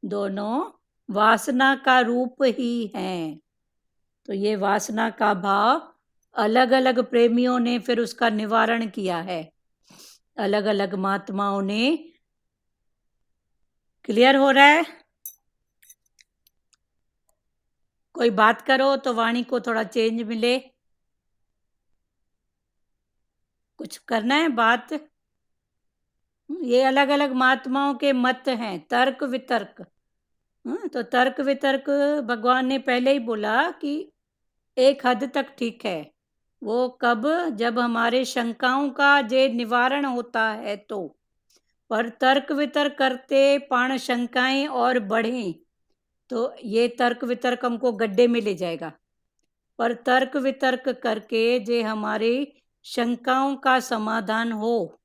दोनों वासना का रूप ही है। तो ये वासना का भाव अलग अलग प्रेमियों ने फिर उसका निवारण किया है, अलग अलग महात्माओं ने। क्लियर हो रहा है? कोई बात करो तो वाणी को थोड़ा चेंज मिले। कुछ करना है बात? ये अलग अलग महात्माओं के मत हैं, तर्क वितर्क। तो तर्क वितर्क भगवान ने पहले ही बोला कि एक हद तक ठीक है। वो कब? जब हमारे शंकाओं का जे निवारण होता है तो। पर तर्क वितर्क करते पाण शंकाएं और बढ़ें तो ये तर्क वितर्क हमको गड्ढे में ले जाएगा। पर तर्क वितर्क करके जे हमारी शंकाओं का समाधान हो,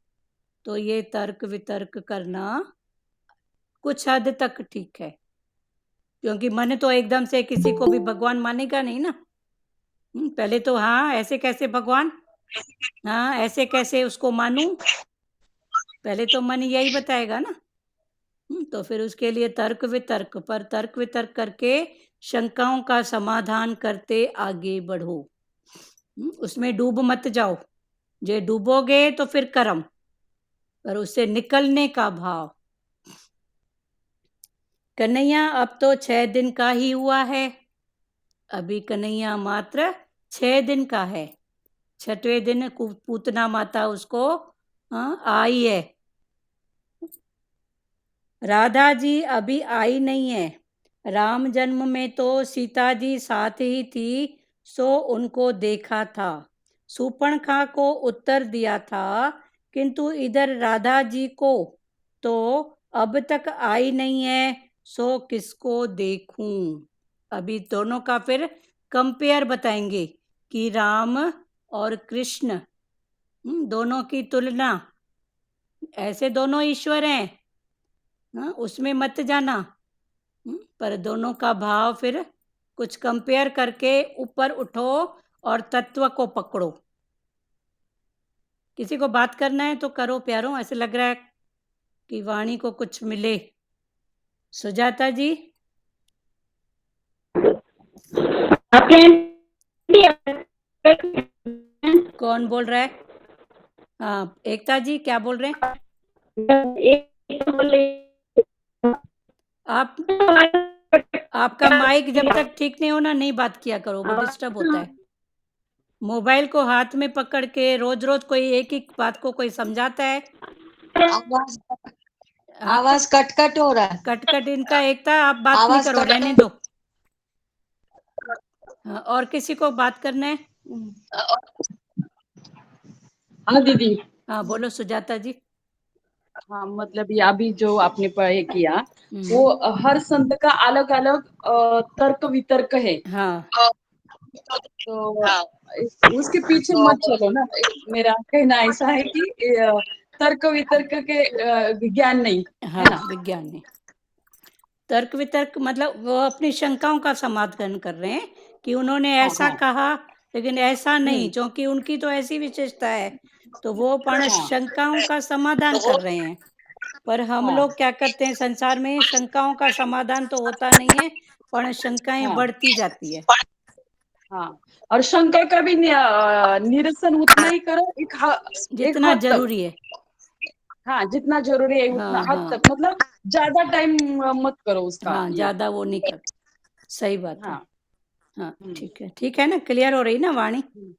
तो ये तर्क वितर्क करना कुछ हद तक ठीक है। क्योंकि मन तो एकदम से किसी को भी भगवान मानेगा नहीं ना। पहले तो हाँ ऐसे कैसे भगवान, हाँ ऐसे कैसे उसको मानूं, पहले तो मन यही बताएगा ना। तो फिर उसके लिए तर्क वितर्क, पर तर्क वितर्क करके शंकाओं का समाधान करते आगे बढ़ो। उसमें डूब मत जाओ, जे डूबोगे तो फिर कर्म, पर उससे निकलने का भाव। कन्हैया अब तो 6 दिन का ही हुआ है, अभी कन्हैया मात्र 6 दिन का है। 6वें दिन पूतना माता उसको आई है। राधा जी अभी आई नहीं है। राम जन्म में तो सीता जी साथ ही थी, सो उनको देखा था, शूर्पणखा को उत्तर दिया था, किंतु इधर राधा जी को तो अब तक आई नहीं है, सो किसको देखूं। अभी दोनों का फिर कंपेयर बताएंगे कि राम और कृष्ण, दोनों की तुलना। ऐसे दोनों ईश्वर हैं, उसमें मत जाना, पर दोनों का भाव फिर कुछ कंपेयर करके ऊपर उठो और तत्व को पकड़ो। किसी को बात करना है तो करो प्यारों, ऐसे लग रहा है कि वाणी को कुछ मिले। सुजाता जी, कौन बोल रहा है? हाँ एकता जी क्या बोल रहे हैं? आप आपका माइक जब तक ठीक नहीं होना नहीं बात किया करो, वो डिस्टर्ब होता है। मोबाइल को हाथ में पकड़ के रोज रोज कोई एक ही बात को कोई समझाता है। आवाज कट कट हो रहा है। कट कट इनका एकता, आप बात नहीं आवाज करो, कट- रहने दो। हाँ, और किसी को बात करना है? हाँ दीदी, हाँ बोलो सुजाता जी। हाँ मतलब ये अभी जो आपने ये किया वो हम्म, हर संत का अलग अलग तर्क वितर्क है। हाँ तो उसके पीछे मत चलो ना। मेरा कहना ऐसा है कि तर्क वितर्क के विज्ञान नहीं है हाँ ना। विज्ञान में तर्क वितर्क मतलब वो अपनी शंकाओं का समाधान कर रहे हैं कि उन्होंने हाँ ऐसा हाँ। कहा लेकिन ऐसा नहीं, हम्म। क्योंकि उनकी तो ऐसी विशेषता है, तो वो पण हाँ शंकाओं का समाधान कर रहे हैं। पर हम हाँ लोग क्या करते हैं संसार में, शंकाओं का समाधान तो होता नहीं है, पर शंकाएं हाँ बढ़ती जाती है। हाँ। और शंका का भी निरसन उतना ही करो एक जितना हद तक। जरूरी है। हाँ जितना जरूरी है उतना हाँ हद हाँ तक, मतलब ज्यादा टाइम मत करो उसका हाँ, ये। ज्यादा वो नहीं कर। सही बात है। हाँ। हाँ हम्म ठीक है ना, क्लियर हो रही ना वाणी। हम्म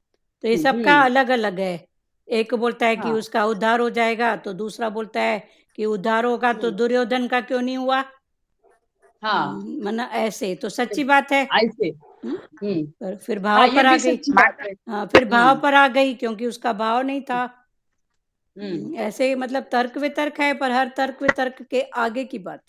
तो ये सबका हम्म, अलग अलग है। एक बोलता है कि हाँ उसका उद्धार हो जाएगा, तो दूसरा बोलता है कि उद्धार होगा तो हम्म, दुर्योधन का क्यों नहीं हुआ। हाँ मना ऐसे तो सच्ची बात है। ऐसे। हम्म, हम्म। पर फिर हाँ भाव ये पर आ भी गई। सच्ची बात है। हाँ फिर भाव हम्म पर आ गई क्योंकि उसका भाव नहीं था। हम्म। ऐसे मतलब तर्क वितर्क है, पर हर तर्क वितर्क के आगे की बात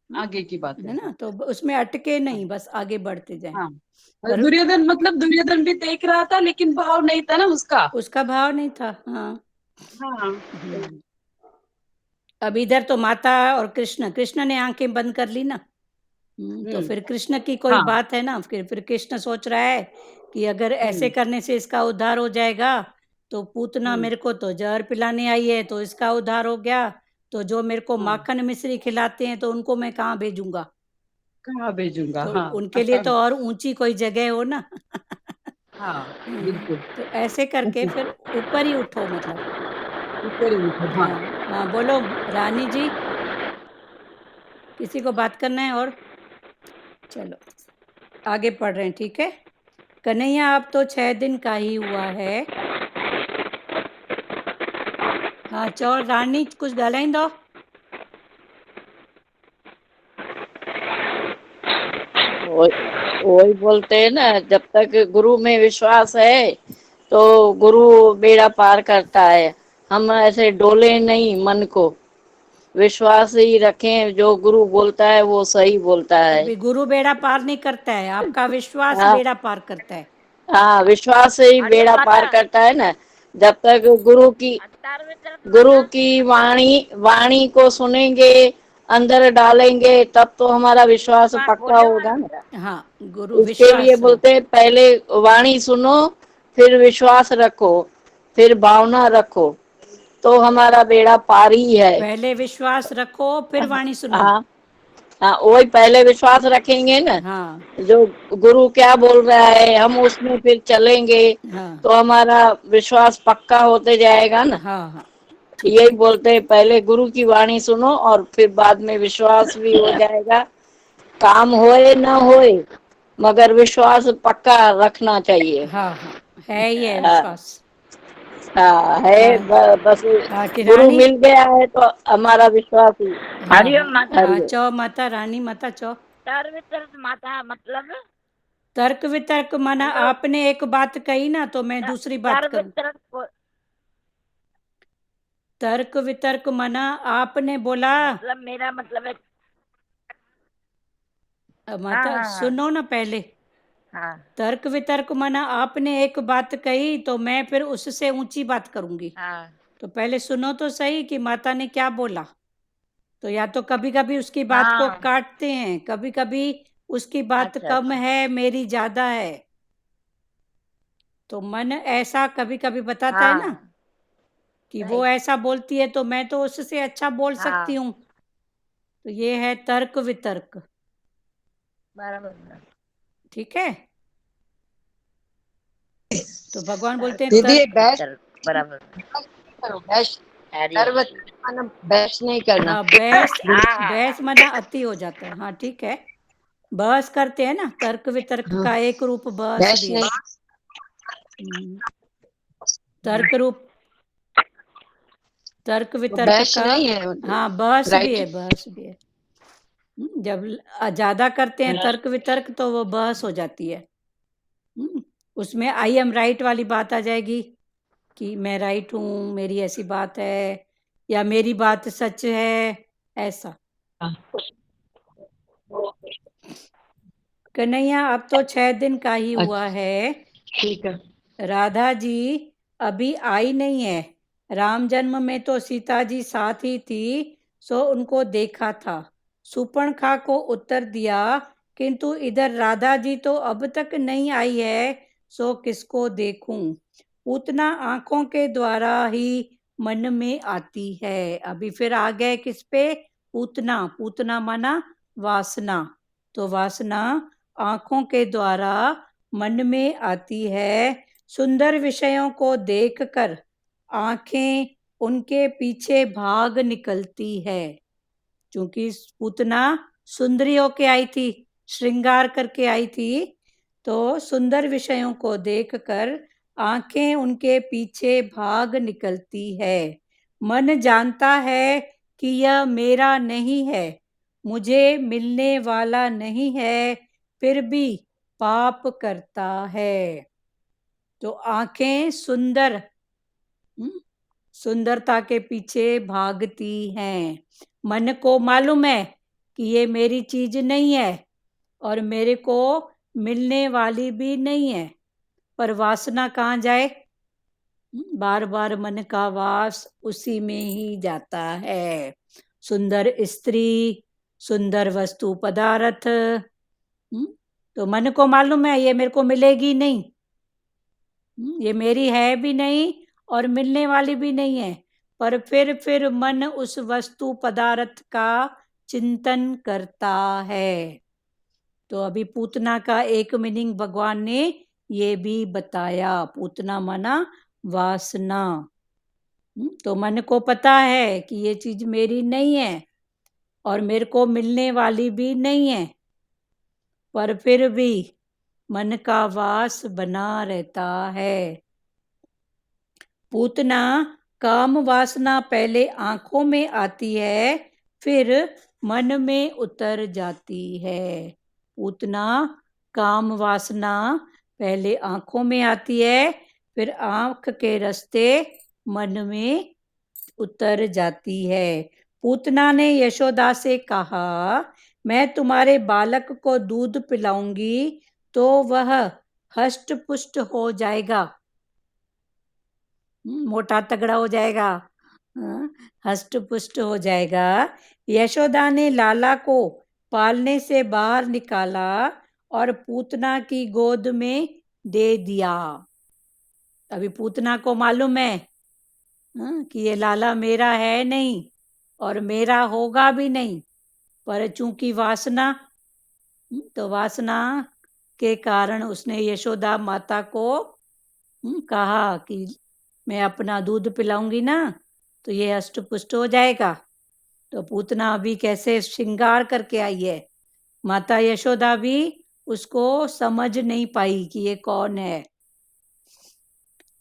आगे की बात है है। ना, तो उसमें अटके नहीं, बस आगे बढ़ते जाएं। हाँ और पर दुर्योधन मतलब दुर्योधन भी देख रहा था लेकिन भाव नहीं था ना उसका। उसका भाव नहीं था। हाँ। हाँ हम्म। अब इधर तो माता और कृष्ण, कृष्ण ने आंखें बंद कर ली ना। तो हम्म। फिर कृष्ण की कोई हाँ बात है ना, फिर कृष्ण सोच रहा है कि अगर ऐसे हम्म करने से इसका उद्धार हो जाएगा, तो पूतना हम्म। मेरे को तो जहर पिलाने आई है, तो इसका उद्धार हो गया, तो जो मेरे को हाँ माखन मिश्री खिलाते हैं तो उनको मैं कहाँ भेजूंगा। कहाँ भेजूंगा तो हाँ। उनके लिए तो और ऊंची कोई जगह हो ना। हाँ बिल्कुल। तो ऐसे करके फिर ऊपर ही उठो मतलब। ऊपर ही उठो हाँ। हाँ हाँ, बोलो रानी जी, किसी को बात करना है और? चलो आगे पढ़ रहे हैं, ठीक है। कन्हैया अब तो 6 दिन का ही हुआ है। हाँ चलो रानी कुछ ॻाल्हाईंदो। वही बोलते हैं ना, जब तक गुरु में विश्वास है तो गुरु बेड़ा पार करता है। हम ऐसे डोले नहीं मन को, विश्वास ही रखें, जो गुरु बोलता है वो सही बोलता है। अभी गुरु बेड़ा पार नहीं करता है, आपका विश्वास हाँ बेड़ा पार करता है। हाँ, विश्वास से ही बेड़ा पार करता है ना। जब तक गुरु की वाणी वाणी को सुनेंगे, अंदर डालेंगे, तब तो हमारा विश्वास पक्का होगा ना। हाँ गुरु इसके लिए विश्वास, हाँ। बोलते हैं पहले वाणी सुनो, फिर विश्वास रखो, फिर भावना रखो, तो हमारा बेड़ा पार ही है। पहले विश्वास रखो फिर वाणी सुनो। हाँ हाँ, वही पहले विश्वास रखेंगे ना, हाँ जो गुरु क्या बोल रहा है हम उसमें फिर चलेंगे, हाँ तो हमारा विश्वास पक्का होते जाएगा ना। हाँ हाँ ठीक यही है। बोलते हैं पहले गुरु की वाणी सुनो और फिर बाद में विश्वास भी हो जाएगा। काम होए ना होए, मगर विश्वास पक्का रखना चाहिए। हाँ हाँ, है ही है हाँ विश्वास। हाँ, है हाँ बस हाँ कि गुरु रानी। मिल गया है तो हमारा विश्वास ही। हाँ हाँ हाँ, हरिओम। चो माता रानी, माता चो। तर्क वितर्क माना आपने एक बात कही ना, तो मैं दूसरी बात करूं। तर्क वितर्क माना आपने बोला, माता सुनो ना पहले। तर्क वितर्क माना आपने एक बात कही तो मैं फिर उससे ऊंची बात करूंगी। तो पहले सुनो तो सही कि माता ने क्या बोला। तो या तो कभी कभी उसकी बात को काटते हैं, कभी कभी उसकी बात कम है मेरी ज्यादा है, तो मन ऐसा कभी कभी बताता है ना कि वो ऐसा बोलती है तो मैं तो उससे अच्छा बोल सकती हूँ। तो ये है तर्क वितर्क। ठीक है। तो भगवान बोलते हैं दीदी तर्क। बहस करो, बहस बहस नहीं करना। हाँ बहस, बहस माना अति हो जाता है। हाँ ठीक है, बहस करते हैं ना, तर्क वितर्क हाँ, का एक रूप बहस बहस भी है। नहीं। तर्क रूप, तर्क वो वितर्क बहस का। नहीं है हाँ बहस भी राइट। है, बहस भी है। जब ज्यादा करते हैं तर्क वितर्क तो वो बहस हो जाती है। उसमें आई एम राइट वाली बात आ जाएगी कि मैं राइट हूँ, मेरी ऐसी बात है, या मेरी बात सच है, ऐसा। कन्हैया अब तो 6 दिन का ही हुआ है, ठीक है। राधा जी अभी आई नहीं है। राम जन्म में तो सीता जी साथ ही थी, सो उनको देखा था। सुपर्णखा को उत्तर दिया, किंतु इधर राधा जी तो अब तक नहीं आई है, सो किसको देखूं। पूतना आंखों के द्वारा ही मन में आती है। अभी फिर आ गए किस पे? पूतना। पूतना माना वासना। तो वासना आंखों के द्वारा मन में आती है। सुंदर विषयों को देखकर आंखें उनके पीछे भाग निकलती है। क्योंकि पूतना सुंदरी होके आई थी, श्रृंगार करके आई थी, तो सुंदर विषयों को देखकर आंखें उनके पीछे भाग निकलती है। मन जानता है कि यह मेरा नहीं है, मुझे मिलने वाला नहीं है, फिर भी पाप करता है। तो आंखें सुंदरता के पीछे भागती हैं। मन को मालूम है कि ये मेरी चीज नहीं है और मेरे को मिलने वाली भी नहीं है, पर वासना कहाँ जाए? बार बार मन का वास उसी में ही जाता है। सुंदर स्त्री, सुंदर वस्तु पदार्थ, तो मन को मालूम है ये मेरे को मिलेगी नहीं, ये मेरी है भी नहीं और मिलने वाली भी नहीं है, पर फिर मन उस वस्तु पदार्थ का चिंतन करता है। तो अभी पूतना का एक मीनिंग भगवान ने ये भी बताया। पूतना माना वासना। तो मन को पता है कि ये चीज मेरी नहीं है और मेरे को मिलने वाली भी नहीं है, पर फिर भी मन का वास बना रहता है। पूतना काम वासना पहले आंखों में आती है, फिर मन में उतर जाती है। पूतना काम वासना पहले आंखों में आती है, फिर आंख के रास्ते मन में उतर जाती है। पूतना ने यशोदा से कहा, मैं तुम्हारे बालक को दूध पिलाऊंगी तो वह हष्ट पुष्ट हो जाएगा, मोटा तगड़ा हो जाएगा, हष्ट पुष्ट हो जाएगा। यशोदा ने लाला को पालने से बाहर निकाला और पूतना की गोद में दे दिया। अभी पूतना को मालूम है कि ये लाला मेरा है नहीं और मेरा होगा भी नहीं, पर चूंकि वासना, तो वासना के कारण उसने यशोदा माता को कहा कि मैं अपना दूध पिलाऊंगी ना तो ये हष्ट पुष्ट हो जाएगा। तो पूतना अभी कैसे श्रृंगार करके आई है, माता यशोदा भी उसको समझ नहीं पाई कि ये कौन है।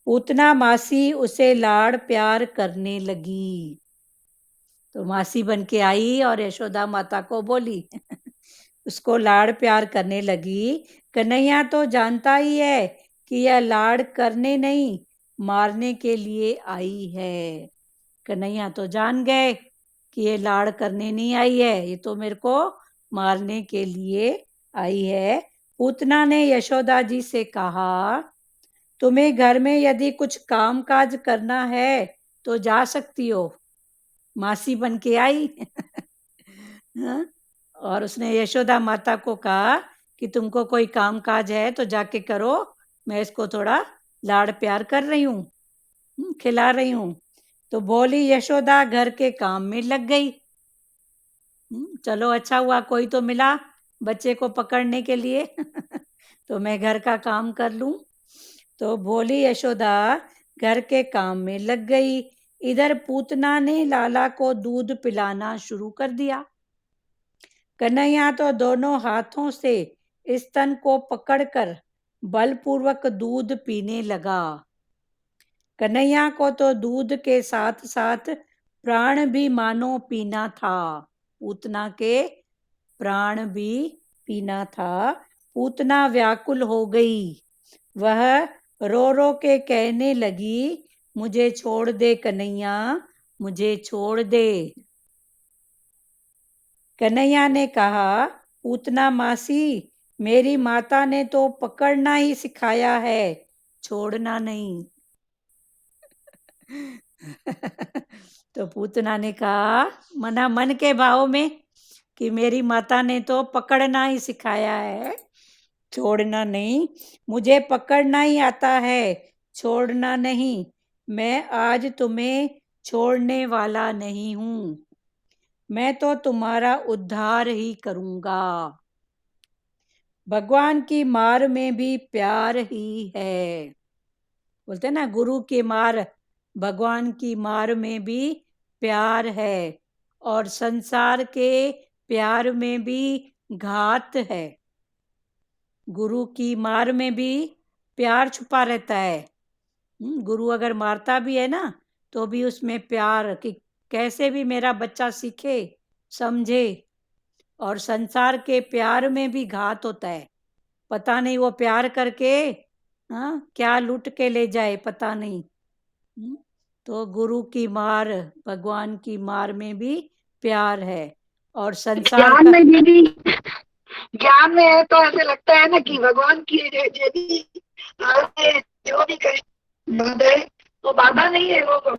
पूतना मासी उसे लाड़ प्यार करने लगी। तो मासी बन के आई और यशोदा माता को बोली उसको लाड़ प्यार करने लगी। कन्हैया तो जानता ही है कि यह लाड़ करने नहीं, मारने के लिए आई है। कन्हैया तो जान गए कि ये लाड़ करने नहीं आई है, ये तो मेरे को मारने के लिए आई है। पूतना ने यशोदा जी से कहा, तुम्हें घर में यदि कुछ काम काज करना है तो जा सकती हो। मासी बन के आई और उसने यशोदा माता को कहा कि तुमको कोई काम काज है तो जाके करो, मैं इसको थोड़ा लाड़ प्यार कर रही हूँ, खिला रही हूँ। तो बोली यशोदा घर के काम में लग गई। चलो अच्छा हुआ कोई तो मिला बच्चे को पकड़ने के लिए तो मैं घर का काम कर लूं। तो बोली यशोदा घर के काम में लग गई। इधर पूतना ने लाला को दूध पिलाना शुरू कर दिया। कन्हैया तो दोनों हाथों से स्तन को पकड़कर बलपूर्वक दूध पीने लगा। कन्हैया को तो दूध के साथ साथ प्राण भी मानो पीना था। पूतना के प्राण भी पीना था। पूतना व्याकुल हो गई। वह रो रो के कहने लगी, मुझे छोड़ दे कन्हैया, मुझे छोड़ दे। कन्हैया ने कहा, पूतना मासी, मेरी माता ने तो पकड़ना ही सिखाया है, छोड़ना नहीं। तो पूतना ने कहा मना मन के भाव में कि मेरी माता ने तो पकड़ना ही सिखाया है, छोड़ना नहीं। मुझे पकड़ना ही आता है, छोड़ना नहीं। मैं आज तुम्हें छोड़ने वाला नहीं हूं, मैं तो तुम्हारा उद्धार ही करूंगा। भगवान की मार में भी प्यार ही है। बोलते हैं ना, गुरु की मार, भगवान की मार में भी प्यार है, और संसार के प्यार में भी घात है। गुरु की मार में भी प्यार छुपा रहता है। गुरु अगर मारता भी है ना, तो भी उसमें प्यार, कि कैसे भी मेरा बच्चा सीखे, समझे। और संसार के प्यार में भी घात होता है, पता नहीं वो प्यार करके क्या लूट के ले जाए, पता नहीं। तो गुरु की मार, भगवान की मार में भी प्यार है, और संसार ज्ञान का में दीदी, ज्ञान में है तो ऐसे लगता है ना कि भगवान की यदि हमें जो भी कष्ट बाधा है वो बाधा नहीं है, वो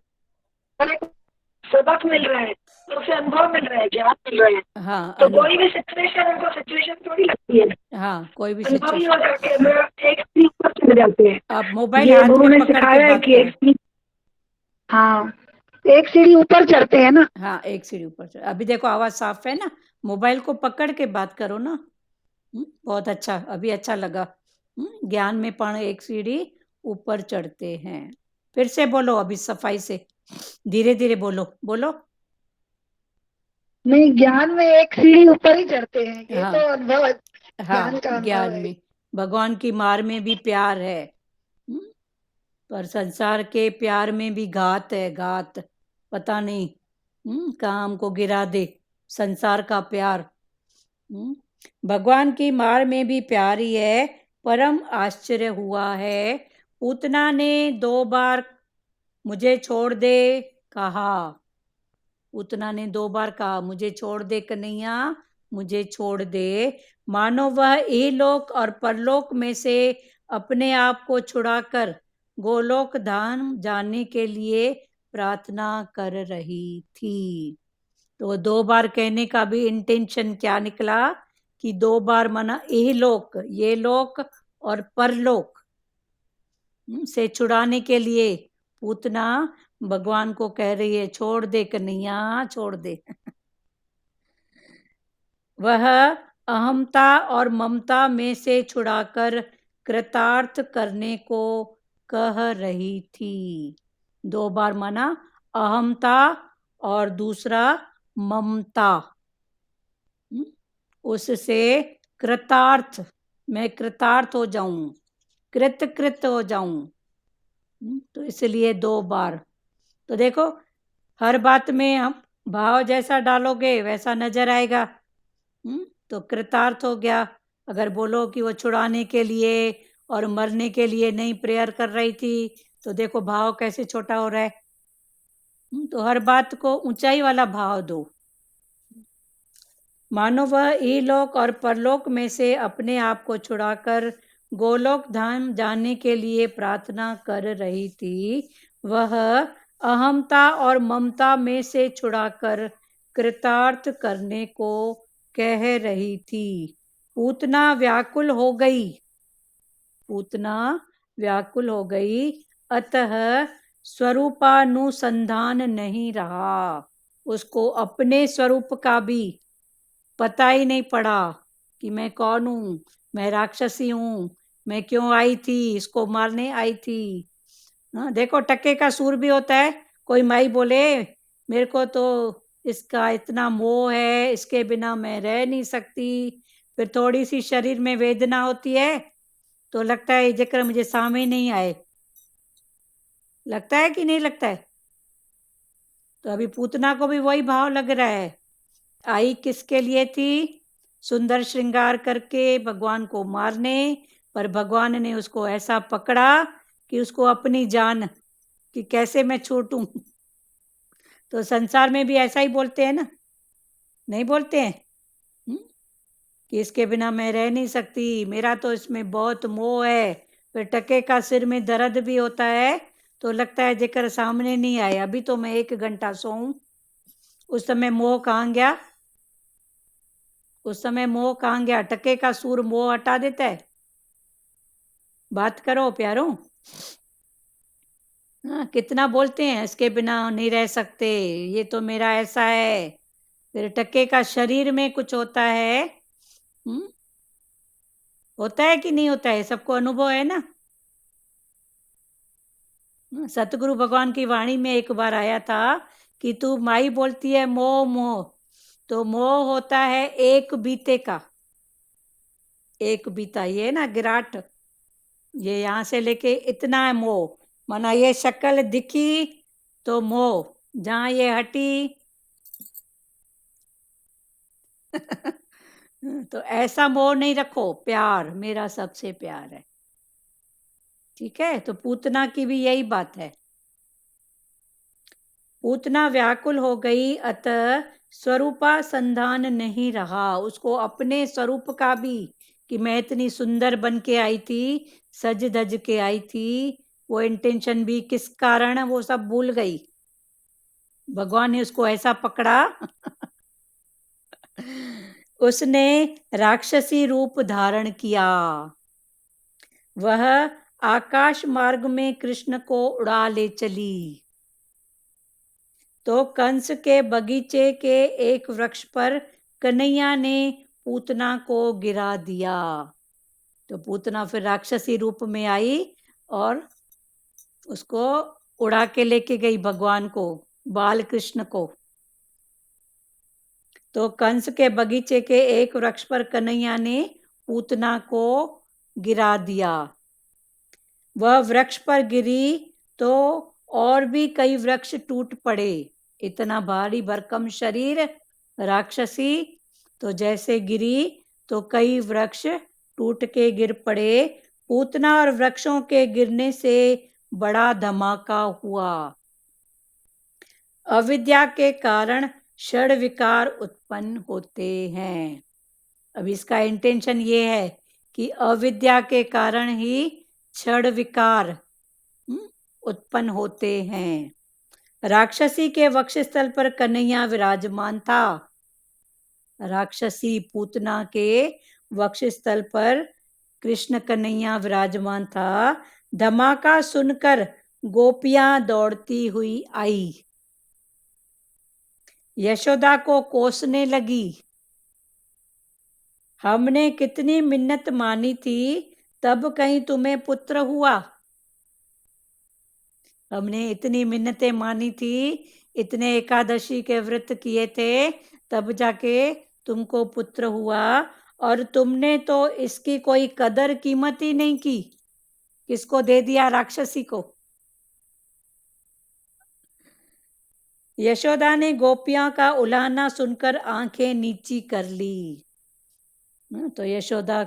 सबक मिल रहा है, उसे अनुभव मिल रहा है, ज्ञान मिल रहा है। हाँ, तो कोई भी सिचुएशन उनको सिचुएशन थोड़ी लगती है, हाँ, कोई भी अनुभव ही सिचुएशन। हो जाते हैं, एक सीढ़ी ऊपर चले जाते हैं। आप मोबाइल ये हाथ गुरु में ने पकड़ के सिखाया है बात कि एक करो। सीढ़ी, हाँ, एक सीढ़ी ऊपर चढ़ते हैं ना। हाँ, एक सीढ़ी ऊपर चढ़। अभी देखो आवाज साफ है ना, मोबाइल को पकड़ के बात करो ना। बहुत अच्छा, अभी अच्छा लगा। ज्ञान में पण एक सीढ़ी ऊपर चढ़ते हैं। फिर से बोलो, अभी सफाई से, धीरे धीरे बोलो, बोलो। नहीं, ज्ञान में एक सीढ़ी ऊपर ही चढ़ते हैं, ये हाँ, तो अनुभव है, हाँ, ज्ञान का अनुभव ज्ञान है। में भगवान की मार में भी प्यार है, पर संसार के प्यार में भी घात है, घात। पता नहीं कहाँ हमको गिरा दे संसार का प्यार। भगवान की मार में भी प्यार ही है। परम आश्चर्य हुआ है, पूतना ने 2 बार मुझे छोड़ दे कहा। पूतना ने 2 बार कहा, मुझे छोड़ दे कन्हैया, मुझे छोड़ दे। मानो वह इहलोक और परलोक में से अपने आप को छुड़ाकर गोलोक धाम जाने के लिए प्रार्थना कर रही थी। तो 2 बार कहने का भी इंटेंशन क्या निकला, कि 2 बार माना इहलोक, ये लोक और परलोक से छुड़ाने के लिए पूतना भगवान को कह रही है, छोड़ दे कन्हैया, छोड़ दे। वह अहमता और ममता में से छुड़ाकर कृतार्थ करने को कह रही थी। 2 बार माना अहमता और दूसरा ममता। उससे कृतार्थ, मैं कृतार्थ हो जाऊं, कृत हो जाऊं। तो इसलिए 2 बार। तो देखो, हर बात में हम भाव जैसा डालोगे वैसा नजर आएगा। तो कृतार्थ हो गया। अगर बोलो कि वो छुड़ाने के लिए और मरने के लिए नहीं प्रेयर कर रही थी, तो देखो भाव कैसे छोटा हो रहा है। तो हर बात को ऊंचाई वाला भाव दो। मानो वह इहलोक और परलोक में से अपने आप को छुड़ाकर गोलोक धाम जाने के लिए प्रार्थना कर रही थी। वह अहमता और ममता में से छुड़ाकर कृतार्थ करने को कह रही थी। पूतना व्याकुल हो गई, पूतना व्याकुल हो गई, अतः स्वरूपानुसंधान नहीं रहा। उसको अपने स्वरूप का भी पता ही नहीं पड़ा कि मैं कौन हूँ, मैं राक्षसी हूँ, मैं क्यों आई थी, इसको मारने आई थी। देखो टक्के का सूर भी होता है। कोई माई बोले मेरे को तो इसका इतना मोह है, इसके बिना मैं रह नहीं सकती, फिर थोड़ी सी शरीर में वेदना होती है तो लगता है जेकर मुझे सामने नहीं आए। लगता है कि नहीं लगता है? तो अभी पूतना को भी वही भाव लग रहा है। आई किसके लिए थी? सुंदर श्रृंगार करके भगवान को मारने, पर भगवान ने उसको ऐसा पकड़ा कि उसको अपनी जान, कि कैसे मैं छूटूं। तो संसार में भी ऐसा ही बोलते हैं ना, नहीं बोलते हैं? कि इसके बिना मैं रह नहीं सकती, मेरा तो इसमें बहुत मोह है। फिर टके का सिर में दर्द भी होता है तो लगता है जेकर सामने नहीं आए, अभी तो मैं 1 घंटा सोऊं। उस समय मोह कहाँ गया? उस समय मोह कहाँ गया? टके का सूर मोह हटा देता है। बात करो प्यारों। हाँ, कितना बोलते हैं इसके बिना नहीं रह सकते, ये तो मेरा ऐसा है। फिर टके का शरीर में कुछ होता है, होता है कि नहीं होता है? सबको अनुभव है ना। सतगुरु भगवान की वाणी में एक बार आया था कि तू माई बोलती है मोह मोह, तो मोह होता है एक बीते का। एक बीता ये ना गिराट, ये यहाँ से लेके इतना है मोह, माना ये शक्ल दिखी तो मोह, जहाँ ये हटी तो ऐसा मोह नहीं रखो, प्यार मेरा सबसे प्यार है। ठीक है, तो पूतना की भी यही बात है। पूतना व्याकुल हो गई, अतः स्वरूपा संधान नहीं रहा। उसको अपने स्वरूप का भी, कि मैं इतनी सुंदर बन के आई थी, सज धज के आई थी, वो इंटेंशन भी किस कारण वो सब भूल गई। भगवान ने उसको ऐसा पकड़ा उसने राक्षसी रूप धारण किया। वह आकाश मार्ग में कृष्ण को उड़ा ले चली। तो कंस के बगीचे के एक वृक्ष पर कन्हैया ने पूतना को गिरा दिया। तो पूतना फिर राक्षसी रूप में आई और उसको उड़ा के लेके गई भगवान को, बाल कृष्ण को। तो कंस के बगीचे के एक वृक्ष पर कन्हैया ने पूतना को गिरा दिया। वह वृक्ष पर गिरी तो और भी कई वृक्ष टूट पड़े। इतना भारी भरकम शरीर राक्षसी, तो जैसे गिरी तो कई वृक्ष टूट के गिर पड़े। पूतना और वृक्षों के गिरने से बड़ा धमाका हुआ। अविद्या के कारण षड विकार उत्पन्न होते हैं। अब इसका इंटेंशन ये है कि अविद्या के कारण ही षड विकार उत्पन्न होते हैं। राक्षसी के वक्षस्थल पर कन्हैया विराजमान था। राक्षसी पूतना के वक्षस्थल पर कृष्ण कन्हैया विराजमान था। धमाका सुनकर गोपियां दौड़ती हुई आई, यशोदा को कोसने लगी। हमने कितनी मिन्नत मानी थी, तब कहीं तुम्हें पुत्र हुआ। हमने इतनी मिन्नतें मानी थी, इतने एकादशी के व्रत किए थे, तब जाके तुमको पुत्र हुआ, और तुमने तो इसकी कोई कदर कीमत ही नहीं की। किसको दे दिया? राक्षसी को। यशोदा ने गोपियां का उलाहना सुनकर आंखें नीची कर ली। तो यशोदा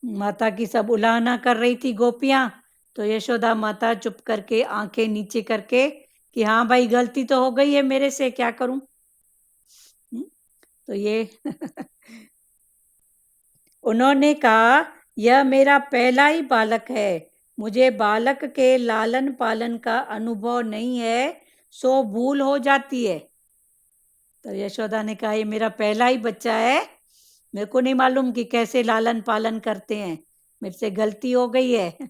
माता की सब उलाहना कर रही थी गोपियां, तो यशोदा माता चुप करके आंखें नीचे करके कि हाँ भाई गलती तो हो गई है मेरे से, क्या करूं। तो ये उन्होंने कहा यह मेरा पहला ही बालक है, मुझे बालक के लालन पालन का अनुभव नहीं है, सो भूल हो जाती है। तो यशोदा ने कहा ये मेरा पहला ही बच्चा है, मेरे को नहीं मालूम कि कैसे लालन पालन करते हैं, मेरे से गलती हो गई है।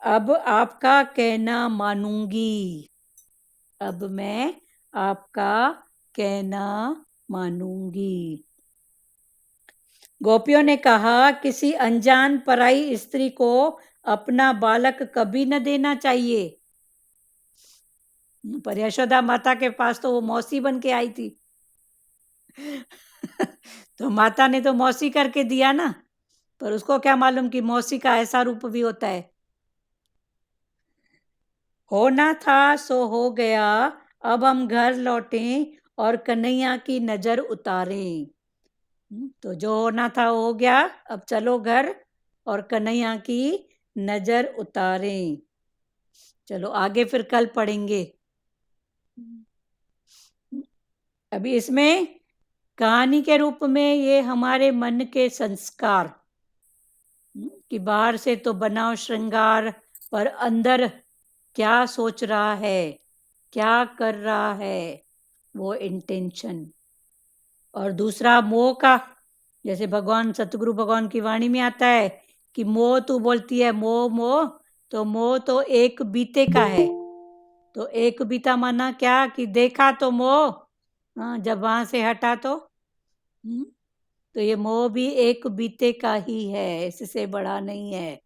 अब आपका कहना मानूंगी, अब मैं आपका कहना मानूंगी। गोपियों ने कहा किसी अनजान पराई स्त्री को अपना बालक कभी न देना चाहिए। पर यशोदा माता के पास तो वो मौसी बन के आई थी तो माता ने तो मौसी करके दिया ना, पर उसको क्या मालूम कि मौसी का ऐसा रूप भी होता है। होना था सो हो गया, अब हम घर लौटें और कन्हैया की नजर उतारें। तो जो होना था हो गया, अब चलो घर और कन्हैया की नजर उतारें। चलो आगे फिर कल पढ़ेंगे। अभी इसमें कहानी के रूप में ये हमारे मन के संस्कार कि बाहर से तो बनाव श्रृंगार, पर अंदर क्या सोच रहा है, क्या कर रहा है, वो इंटेंशन। और दूसरा मोह का, जैसे भगवान सतगुरु भगवान की वाणी में आता है कि मोह, तू बोलती है मोह मोह, तो मोह तो एक बीते का है। तो एक बीता माना क्या कि देखा तो मोह, हाँ, जब वहां से हटा तो ये मोह भी एक बीते का ही है, इससे बड़ा नहीं है।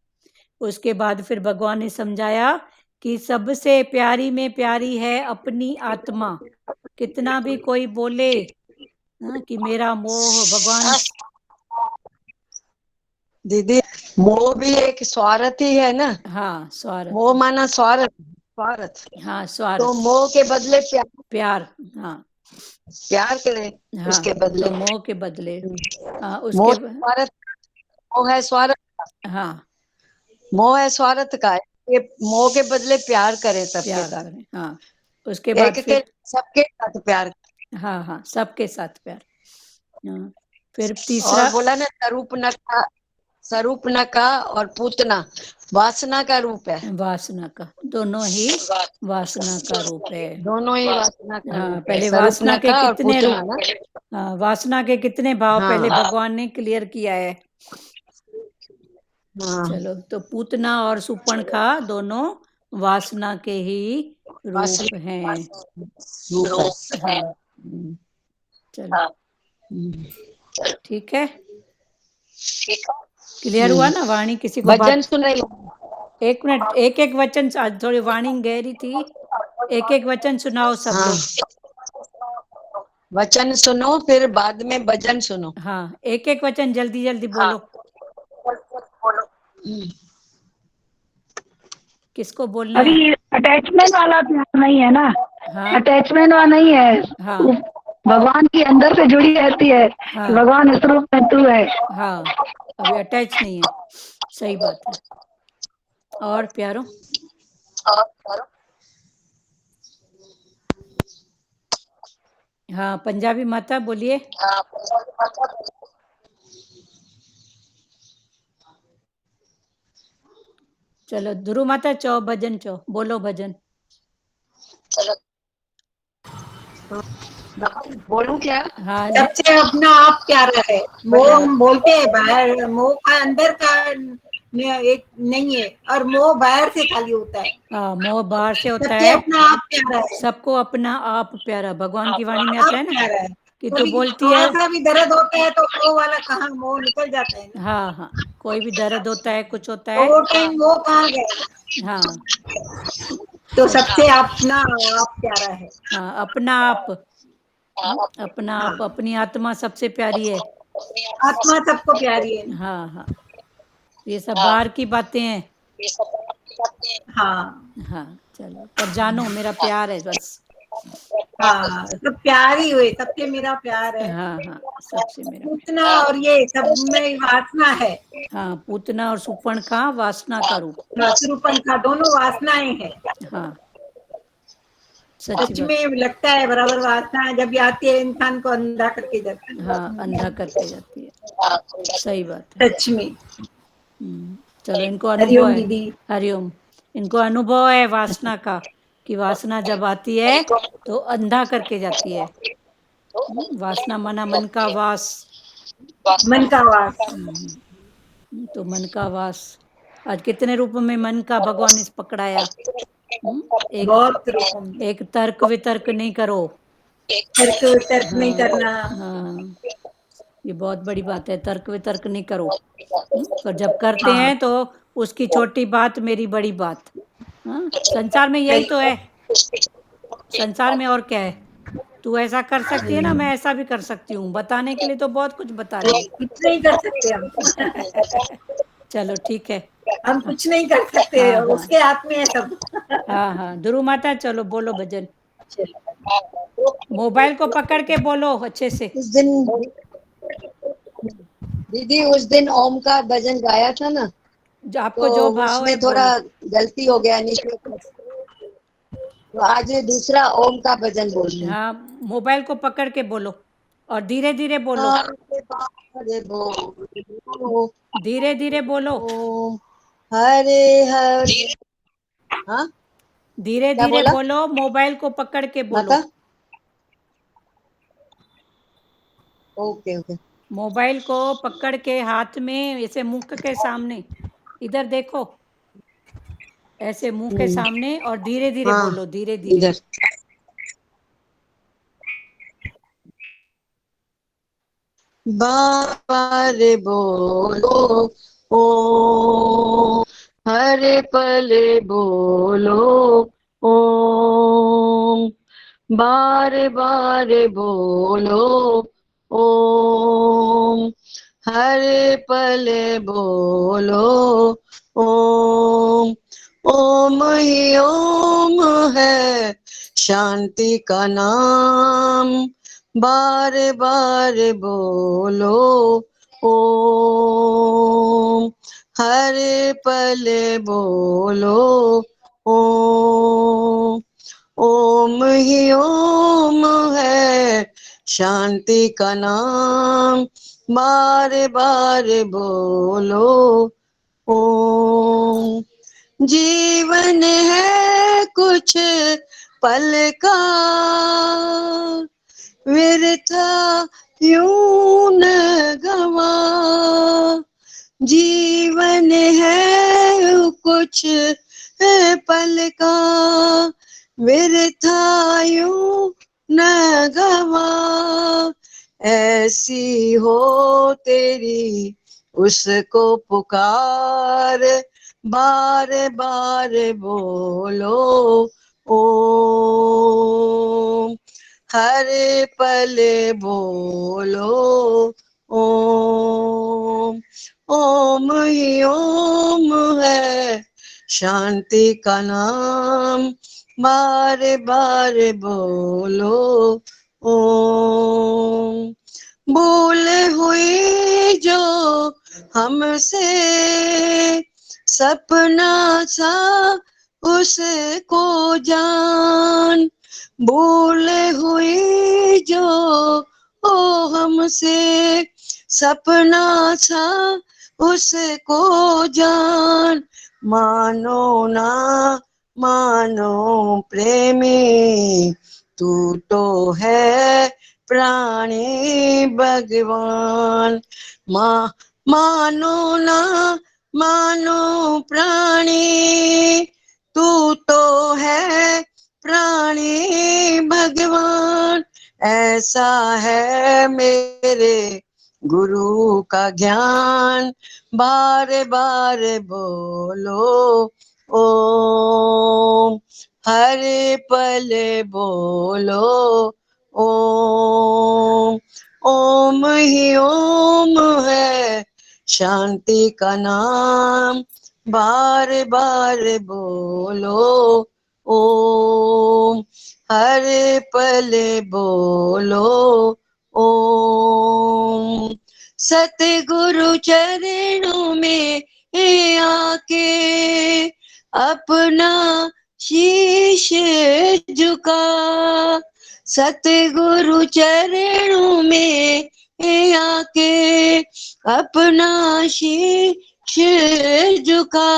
उसके बाद फिर भगवान ने समझाया कि सबसे प्यारी में प्यारी है अपनी आत्मा। कितना भी कोई बोले कि मेरा मोह, भगवान दीदी, मोह भी एक स्वार्थ ही है ना। हाँ स्वार्थ, मोह माना स्वार्थ, स्वार्थ। हाँ तो स्वार्थ, मोह के बदले प्यार, प्यार, हाँ प्यार करें हाँ, उसके बदले। तो मोह के बदले, हाँ मोह उसके स्वार्थ, मोह है स्वार्थ, हाँ मोह है स्वार्थ का। ये मोह के बदले प्यार करे सबके प्यार साथ, करें, हाँ उसके बाद एक के फिर सबके साथ प्यार। हाँ हाँ सबके साथ प्यार, हाँ। फिर और तीसरा बोला ना स्वरूपनखा, स्वरूपनखा और पूतना वासना का रूप है। वासना का, दोनों ही वासना का रूप है। दोनों ही वासना का हाँ, रूप है, पहले वासना के स्वरूपनखा और कितने पूतना ना। हाँ, वासना के कितने भाव पहले हाँ भगवान ने क्लियर किया है। हाँ, चलो, तो पूतना और सुपर्णखा दोनों वासना के ही रूप हैं। रूप है। हाँ चलो ठीक है, क्लियर हुआ ना वाणी? किसी को भजन बात? सुन रही। एक मिनट, एक एक वचन, आज थोड़ी वाणी गहरी थी, एक एक वचन सुनाओ सब हाँ, लोग। वचन सुनो फिर बाद में भजन सुनो। हाँ, एक एक वचन जल्दी जल्दी बोलो। किसको बोलना है? अभी अटैचमेंट वाला प्यार नहीं है ना, हाँ अटैचमेंट वाला नहीं है। हाँ वो भगवान की अंदर से जुड़ी रहती है हाँ कि भगवान इस रूप में तू है। हाँ, अभी अटैच नहीं है, सही बात है। और प्यारो, हाँ पंजाबी माता बोलिए। चलो ध्रुव माता चो भजन चो, बोलो भजन। बोलूं क्या? हाँ सबसे अपना आप प्यारा है। मोह हम बोलते हैं बाहर, मोह का अंदर का एक नहीं है, और मोह बाहर से खाली होता है। हाँ, मोह बाहर से होता सबसे है, अपना आप प्यारा है, सबको अपना आप प्यारा। भगवान की वाणी में आप आता है ना प्यारा है। कि तू कोई बोलती थोड़ा है, सा भी दर्द होता है तो मोह वाला कहाँ, मोह निकल जाता है ना, हाँ हाँ, कोई भी दर्द होता है, कुछ होता तो है, वो टाइम मोह कहाँ गया। हाँ तो सबसे अपना आप प्यारा है। हाँ, अपना आप, अपना आप, अपनी आत्मा सबसे प्यारी है। आत्मा सबको प्यारी है। हाँ हाँ, ये सब बाहर की बातें हैं। हाँ हाँ चलो, पर जानो मेरा प्यार है बस। हाँ, सब प्यार ही हुए, सबसे मेरा प्यार है। हाँ हाँ, सबसे मेरा प्यार। पूतना और ये सब में वासना है। हाँ, पूतना और सुपर्णखा वासना का रूप। शत्रुपंखा दोनों वासनाएं हैं। हाँ सच्ची सच बात, में लगता है बराबर वासना जब भी आती है इंसान को अंधा करके जाती है। हाँ अंधा करके जाती है, सही बात है। सच में। चलो, इनको अनुभव हरिओम है, दीदी। हरिओम, इनको अनुभव है वासना का, कि वासना जब आती है तो अंधा करके जाती है। वासना मना मन का वास, मन का वास। तो मन का वास, आज कितने रूप में मन का भगवान ने पकड़ाया। एक बहुत रूपों में। एक तर्क वितर्क नहीं करो। तर्क वितर्क नहीं करना। हाँ, ये बहुत बड़ी बात है, तर्क वितर्क नहीं करो। पर जब करते हाँ, हैं तो उसकी छोटी बात मेरी बड़ी बात। हाँ, संसार में यही तो है, संसार में और क्या है? तू ऐसा कर सकती है ना, मैं ऐसा भी कर सकती हूँ, बताने के लिए तो बहुत कुछ बता रही है। कुछ नहीं कर सकते हम। चलो ठीक है, हम कुछ नहीं कर सकते, हाँ, हाँ। उसके हाथ में है सब। हाँ हाँ, ध्रुव माता चलो बोलो भजन, मोबाइल को पकड़ के बोलो अच्छे से। उस दिन दीदी, उस दिन ओम का भजन गाया था ना, जो आपको तो जो भाव है उसमें थोड़ा बोलो। गलती हो गया नीचे, तो आज दूसरा ओम का भजन बोल रही हूँ। हाँ, मोबाइल को पकड़ के बोलो और धीरे धीरे बोलो, बारे बारे बोलो धीरे धीरे बोलो, ओम हरे हरे। हाँ धीरे क्या धीरे बोला बोलो, मोबाइल को पकड़ के बोलो, माता? Okay okay. मोबाइल को पकड़ के हाथ में ऐसे मुख के सामने, इधर देखो, ऐसे मुंह के सामने और धीरे धीरे हाँ बोलो, धीरे धीरे। इधर बारे बोलो ओ हरे पले बोलो ओम बारे बारे बोलो ओम हरे पले बोलो ओम ओम ही ओम है शांति का नाम बारे बारे बोलो ओम हरे पले बोलो ओम ओम ही ओम है शांति का नाम बारे बारे बोलो ओम जीवन है कुछ पल का व्यर्था यूं न गवा जीवन है कुछ पल का व्यर्था यूं न गवा ऐसी हो तेरी उसको पुकार बार बार बोलो ओम हरे पले बोलो ओम ओम ही ओम है शांति का नाम बार बार बोलो ओम भूल हुई जो हमसे सपना सा उसको जान भूल हुई जो ओ हमसे सपना था उसको जान मानो ना मानो प्रेमी तू तो है प्राणी भगवान मानो ना मानो प्राणी तू तो है प्राणी भगवान ऐसा है मेरे गुरु का ज्ञान बार बार बोलो ओम हरे पल बोलो ओम ओम ही ओम है शांति का नाम बार बार बोलो ओम हरे पल बोलो ओम सतगुरु चरणों में आके अपना शीश झुका सतगुरु चरणों में आके अपना शीश झुका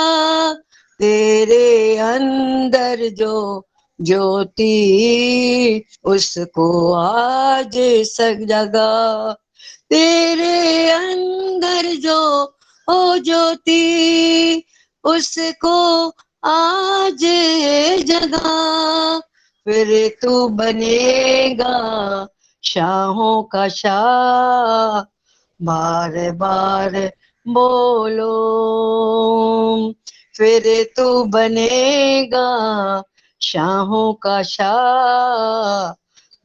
तेरे अंदर जो ज्योति उसको आज सब जगा तेरे अंदर जो ओ ज्योति उसको आज जगा फिर तू बनेगा शाहों का शाह बार बार बोलो फिर तू बनेगा शाहों का शाह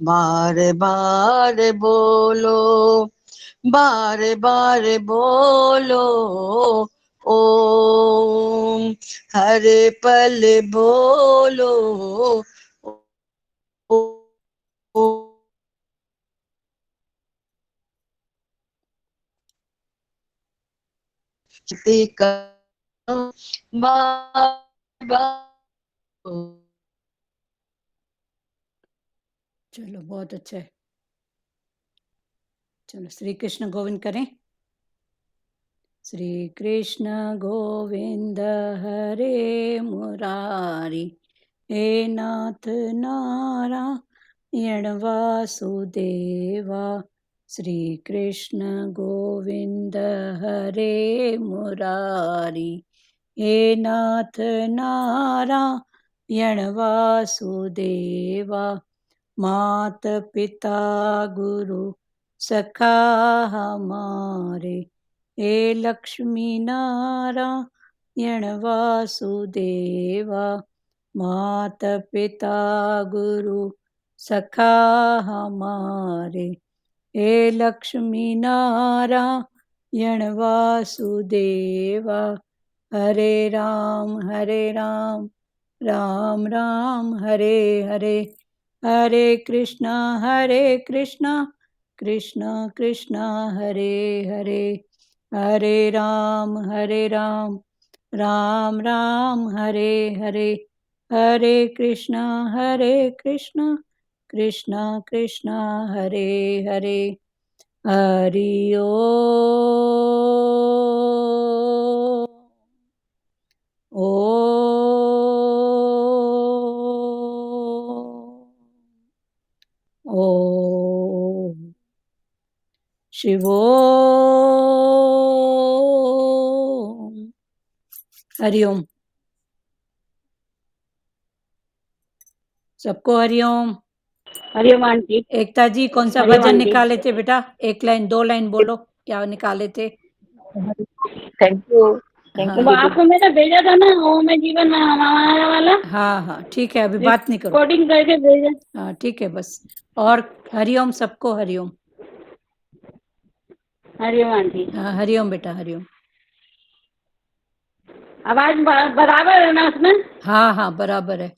बार बार बोलो बार बार बोलो ओम हर पल बोलो बार बार चलो बहुत अच्छा है। चलो श्री कृष्ण गोविंद करें। श्री कृष्ण गोविंद हरे मुरारी, हे नाथ नारायण वासुदेवा। श्री कृष्ण गोविंद हरे मुरारी, हे नाथ नारायण वासुदेवा। मात पिता गुरु सखा हमारे, हे लक्ष्मी नारायण वासुदेवा। मात पिता गुरु सखा हमारे, हे लक्ष्मी नारायण वासुदेवा। हरे राम राम राम हरे हरे, हरे कृष्णा कृष्ण कृष्ण हरे हरे, हरे राम राम राम हरे हरे, हरे कृष्ण कृष्ण कृष्ण हरे हरे। हरि ओम। ओम शिवोम। हरिओम। सबको हरिओम। हरिओम आंटी। एकता जी कौन सा हरिओम भजन आंटी। निकाले थे बेटा? 1 लाइन 2 लाइन बोलो, क्या निकाले थे? Thank you. हाँ वो आपको मैंने भेजा था ना, वो मैं जीवन में हमारा वाला हाँ ठीक है, अभी बात नहीं करो। रिकॉर्डिंग करके भेजा। हाँ ठीक है बस। और हरिओम, सबको हरिओम। हरिओम आंटी। हाँ हरिओम बेटा हरिओम। आवाज बराबर है ना उसमें? हाँ बराबर है।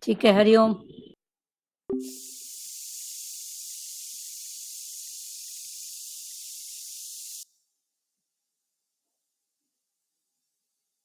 ठीक है हरिओम।